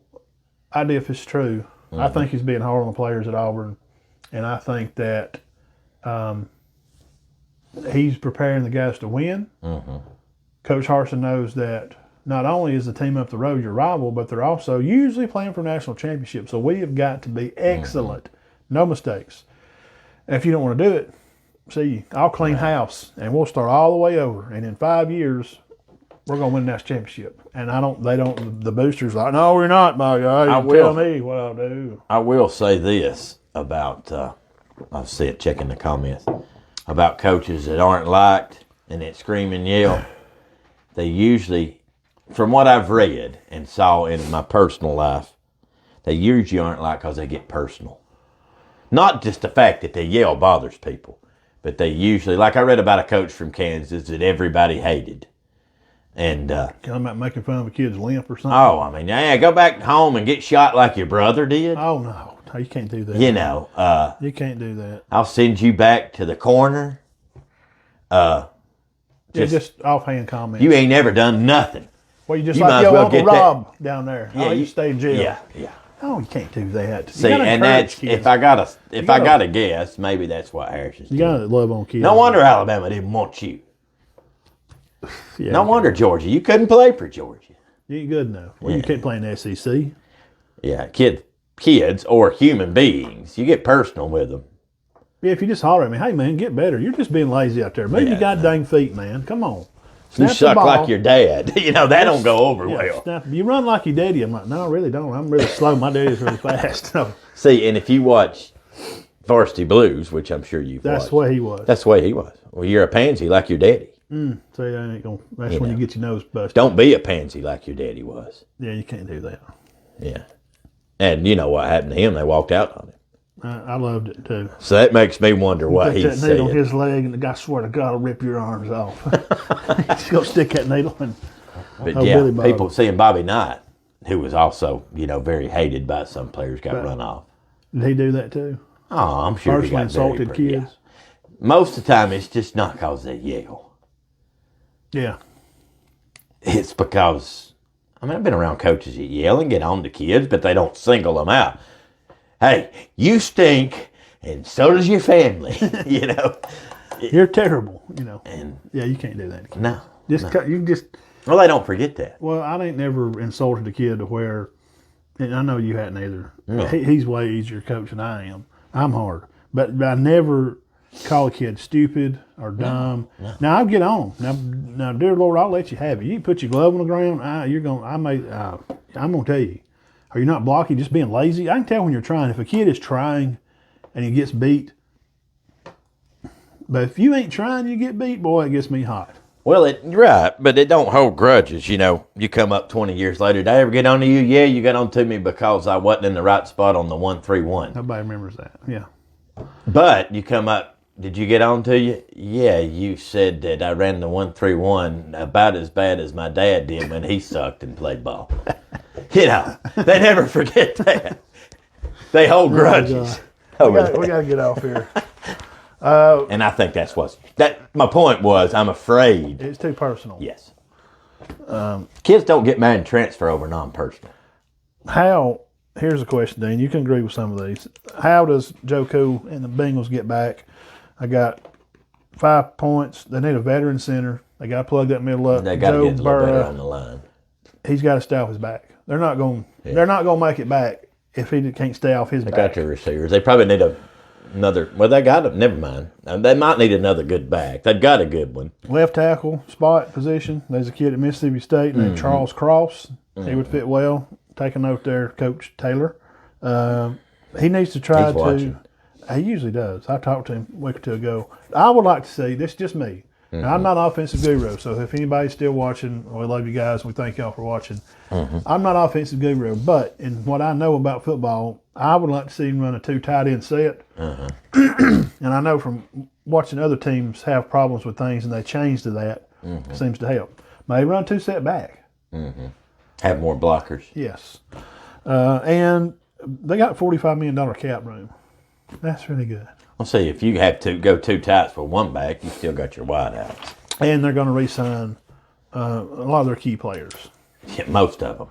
idea if it's true. Mm-hmm. I think he's being hard on the players at Auburn, and I think that he's preparing the guys to win. Mm-hmm. Coach Harsin knows that not only is the team up the road your rival, but they're also usually playing for national championship. So we have got to be excellent. No mistakes. If you don't want to do it, see, I'll clean house and we'll start all the way over. And in 5 years, we're going to win the national championship. And the boosters are like, no, we're not, my guy. Tell me what I'll do. I will say this about, I see it checking the comments, about coaches that aren't liked and that scream and yell. They usually, from what I've read and saw in my personal life, they usually aren't liked because they get personal. Not just the fact that they yell bothers people, but they usually, like I read about a coach from Kansas that everybody hated. And I'm not making fun of a kid's limp or something. Oh, I mean, yeah, go back home and get shot like your brother did. Oh no, you can't do that. You know, you can't do that. I'll send you back to the corner. Just offhand comments. You ain't never done nothing. Well, you just You like might as your well Uncle get that- Rob down there. Yeah, you stay in jail. Yeah. Oh, you can't do that. See, and that's if I gotta guess, maybe that's what Harrison's you doing. gotta love on kids. No wonder Alabama didn't want you. Yeah, No wonder Georgia. You couldn't play for Georgia. you ain't good enough. Well, you can't play in the SEC. Yeah, kids or human beings. You get personal with them. Yeah, if you just holler at me, hey man, get better. You're just being lazy out there. Move your goddamn feet, man. Come on. You Snap the suck ball. like your dad. You know, that don't go over well. You run like your daddy. I'm like, no, I really don't. I'm really slow. My daddy's really fast. No, See, and if you watch Varsity Blues, which I'm sure you've that's watched. the way he was. That's the way he was. Well, you're a pansy like your daddy. See, that ain't gonna. That's when you get your nose busted. Don't be a pansy like your daddy was. Yeah, you can't do that. Yeah. And you know what happened to him? They walked out on him. I loved it too. So that makes me wonder what Put he that said. needle on his leg, and the guy swear to God will rip your arms off. He's gonna stick that needle in. But Billy Bob. people seeing Bobby Knight, who was also, very hated by some players, got run off. Did he do that too? Oh, I'm sure he Personally got very insulted pretty, kids. yeah. Most of the time, it's just not because they yell. Yeah. It's because, I've been around coaches that yell and get on to kids, but they don't single them out. Hey, you stink, and so does your family, You're terrible, And Yeah, you can't do that. no. Well, they don't forget that. Well, I ain't never insulted a kid to where, and I know you hadn't either. No. He's way easier coach than I am. I'm hard, but I never call a kid stupid or dumb. No. Now I get on. Now, dear Lord, I'll let you have it. You put your glove on the ground. I'm gonna tell you. Are you not blocking? Just being lazy. I can tell when you're trying. If a kid is trying and he gets beat, but if you ain't trying, you get beat. Boy, it gets me hot. Well, right, but it don't hold grudges. You come up 20 years later. Did I ever get on to you? Yeah, you got on to me because I wasn't in the right spot on the 1-3-1. Nobody remembers that. Yeah. But you come up, did you get on to you? Yeah, you said that I ran the 1-3-1 about as bad as my dad did when he sucked and played ball. They never forget that. They hold grudges. We got to get off here. And I think that's my point was, I'm afraid. It's too personal. Yes. Kids don't get mad and transfer over non-personal. Here's a question, Dean. You can agree with some of these. How does Joe Cool and the Bengals get back? I got 5 points. They need a veteran center. They got to plug that middle up. They got to get a little better on the line. He's got to stay off his back. They're not going to make it back if he can't stay off his back. They got their receivers. They probably need another. Well, they got it. Never mind. They might need another good back. They've got a good one. Left tackle spot position. There's a kid at Mississippi State named Charles Cross. He would fit well. Take a note there, Coach Taylor. He needs to try He's watching. He usually does. I talked to him a week or two ago. I would like to see, this is just me. Now, I'm not an offensive guru, so if anybody's still watching, we love you guys. We thank y'all for watching. I'm not an offensive guru, but in what I know about football, I would like to see him run a 2 tight end set. And I know from watching other teams have problems with things and they change to that, seems to help. Maybe run 2 set back. Have more blockers. Yes. And they got $45 million cap room. That's really good. I'll see, if you have to go 2 tights for one back, you still got your wideouts. And they're going to re-sign a lot of their key players. Yeah, most of them.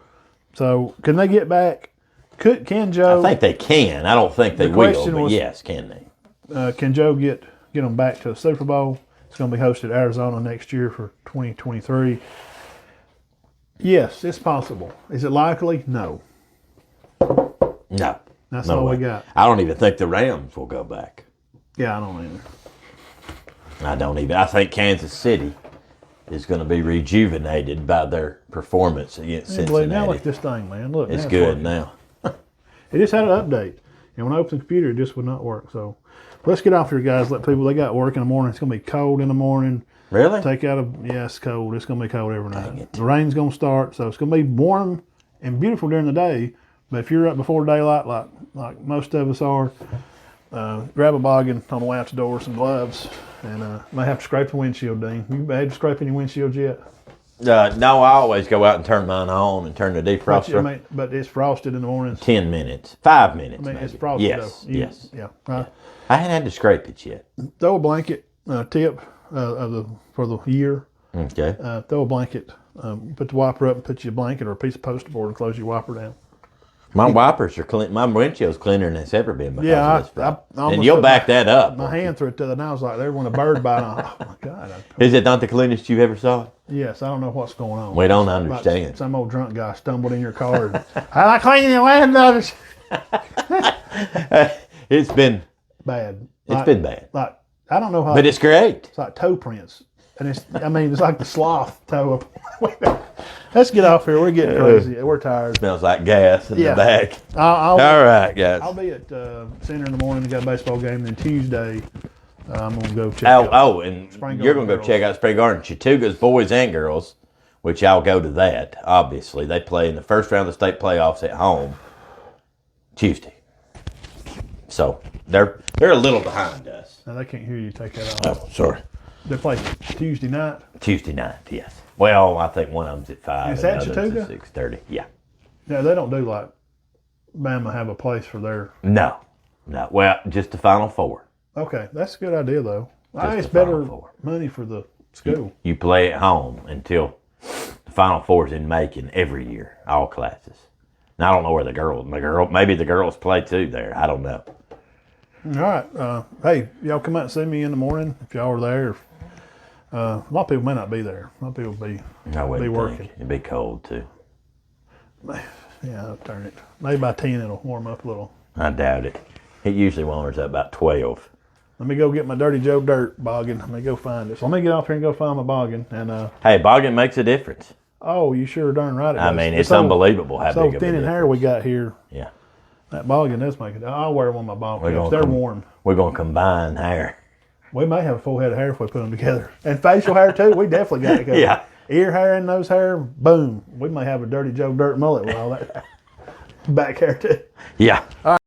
So can they get back? Can Joe? I think they can. I don't think they will, but yes, can they? Can Joe get them back to the Super Bowl? It's going to be hosted in Arizona next year for 2023. Yes, it's possible. Is it likely? No. No. That's No all way. we got. I don't even think the Rams will go back. Yeah, I don't either. I don't even. I think Kansas City is going to be rejuvenated by their performance against Cincinnati. Now look at this thing, man. Look, It's now good working. now. It just had an update, and when I opened the computer, it just would not work. So let's get off here, guys. Let people. They got work in the morning. It's gonna be cold in the morning. Really? Yeah, it's cold. It's gonna be cold every night. it. The rain's gonna start, so it's gonna be warm and beautiful during the day. But if you're up before daylight, like most of us are, grab a boggin on the way out the door, some gloves, and may have to scrape the windshield, Dean. You had to scrape any windshields yet? No, I always go out and turn mine on and turn the defroster. But it's frosted in the mornings. 10 minutes, 5 minutes. I mean, it's maybe. frosted. Yes, though. yes. Yeah. I hadn't had to scrape it yet. Throw a blanket tip for the year. Okay. Throw a blanket. Put the wiper up and put you a blanket or a piece of poster board and close your wiper down. My wipers are clean. My windshield's cleaner than it's ever been. Yeah, Of this I almost and you'll put back that up. My hand through it the other night. I was like, there when a bird bite. Oh my God! Is it not the cleanest you've ever saw? Yes, I don't know what's going on. We don't Like understand. some old drunk guy stumbled in your car. And, I like cleaning your windows. It's been Bad. It's been bad, Like I don't know how. but it's great. It's like toe prints, and it's like the sloth toe up. Let's get off here. We're getting crazy. We're tired. Smells like gas in the back. I'll All right, guys. I'll be at Center in the morning. Got a baseball game. Then Tuesday, I'm gonna go check out. And Spring you're Garden gonna go girls. check out Spring Garden. Chatooga's boys and girls, which I'll go to that. Obviously, they play in the first round of the state playoffs at home Tuesday, so they're a little behind us. Now they can't hear you. Take that off. Oh, sorry. They play Tuesday night. Tuesday night, yes. Well, I think one of them's at 5. Is that and the other's Chattooga? at 6:30. Yeah. No, they don't do like Bama have a place for their. No. Well, just the Final Four. Okay, that's a good idea though. It's the better Final Four. money for the school. You play at home until the Final Four's in Macon every year, all classes. Now, I don't know where maybe the girls play too there. I don't know. All right. Hey, y'all come out and see me in the morning if y'all are there. A lot of people may not be there. A lot of people be working. It'd be cold too. Yeah, I'll turn it. Maybe by 10 it'll warm up a little. I doubt it. It usually warms up about 12. Let me go get my Dirty Joe dirt boggin. Let me go find it. So let me get off here and go find my boggin. And Hey, boggin makes a difference. oh, you sure darn right it does. I mean, it's unbelievable how So big of a thin and difference. hair we got here. Yeah. That boggin does make it. I'll wear one of my ball We're caps. gonna They're warm. We're going to combine hair. We may have a full head of hair if we put them together. And facial hair too. We definitely got it covered. Yeah. Ear hair and nose hair, boom. We may have a Dirty Joe dirt mullet with all that back hair too. Yeah.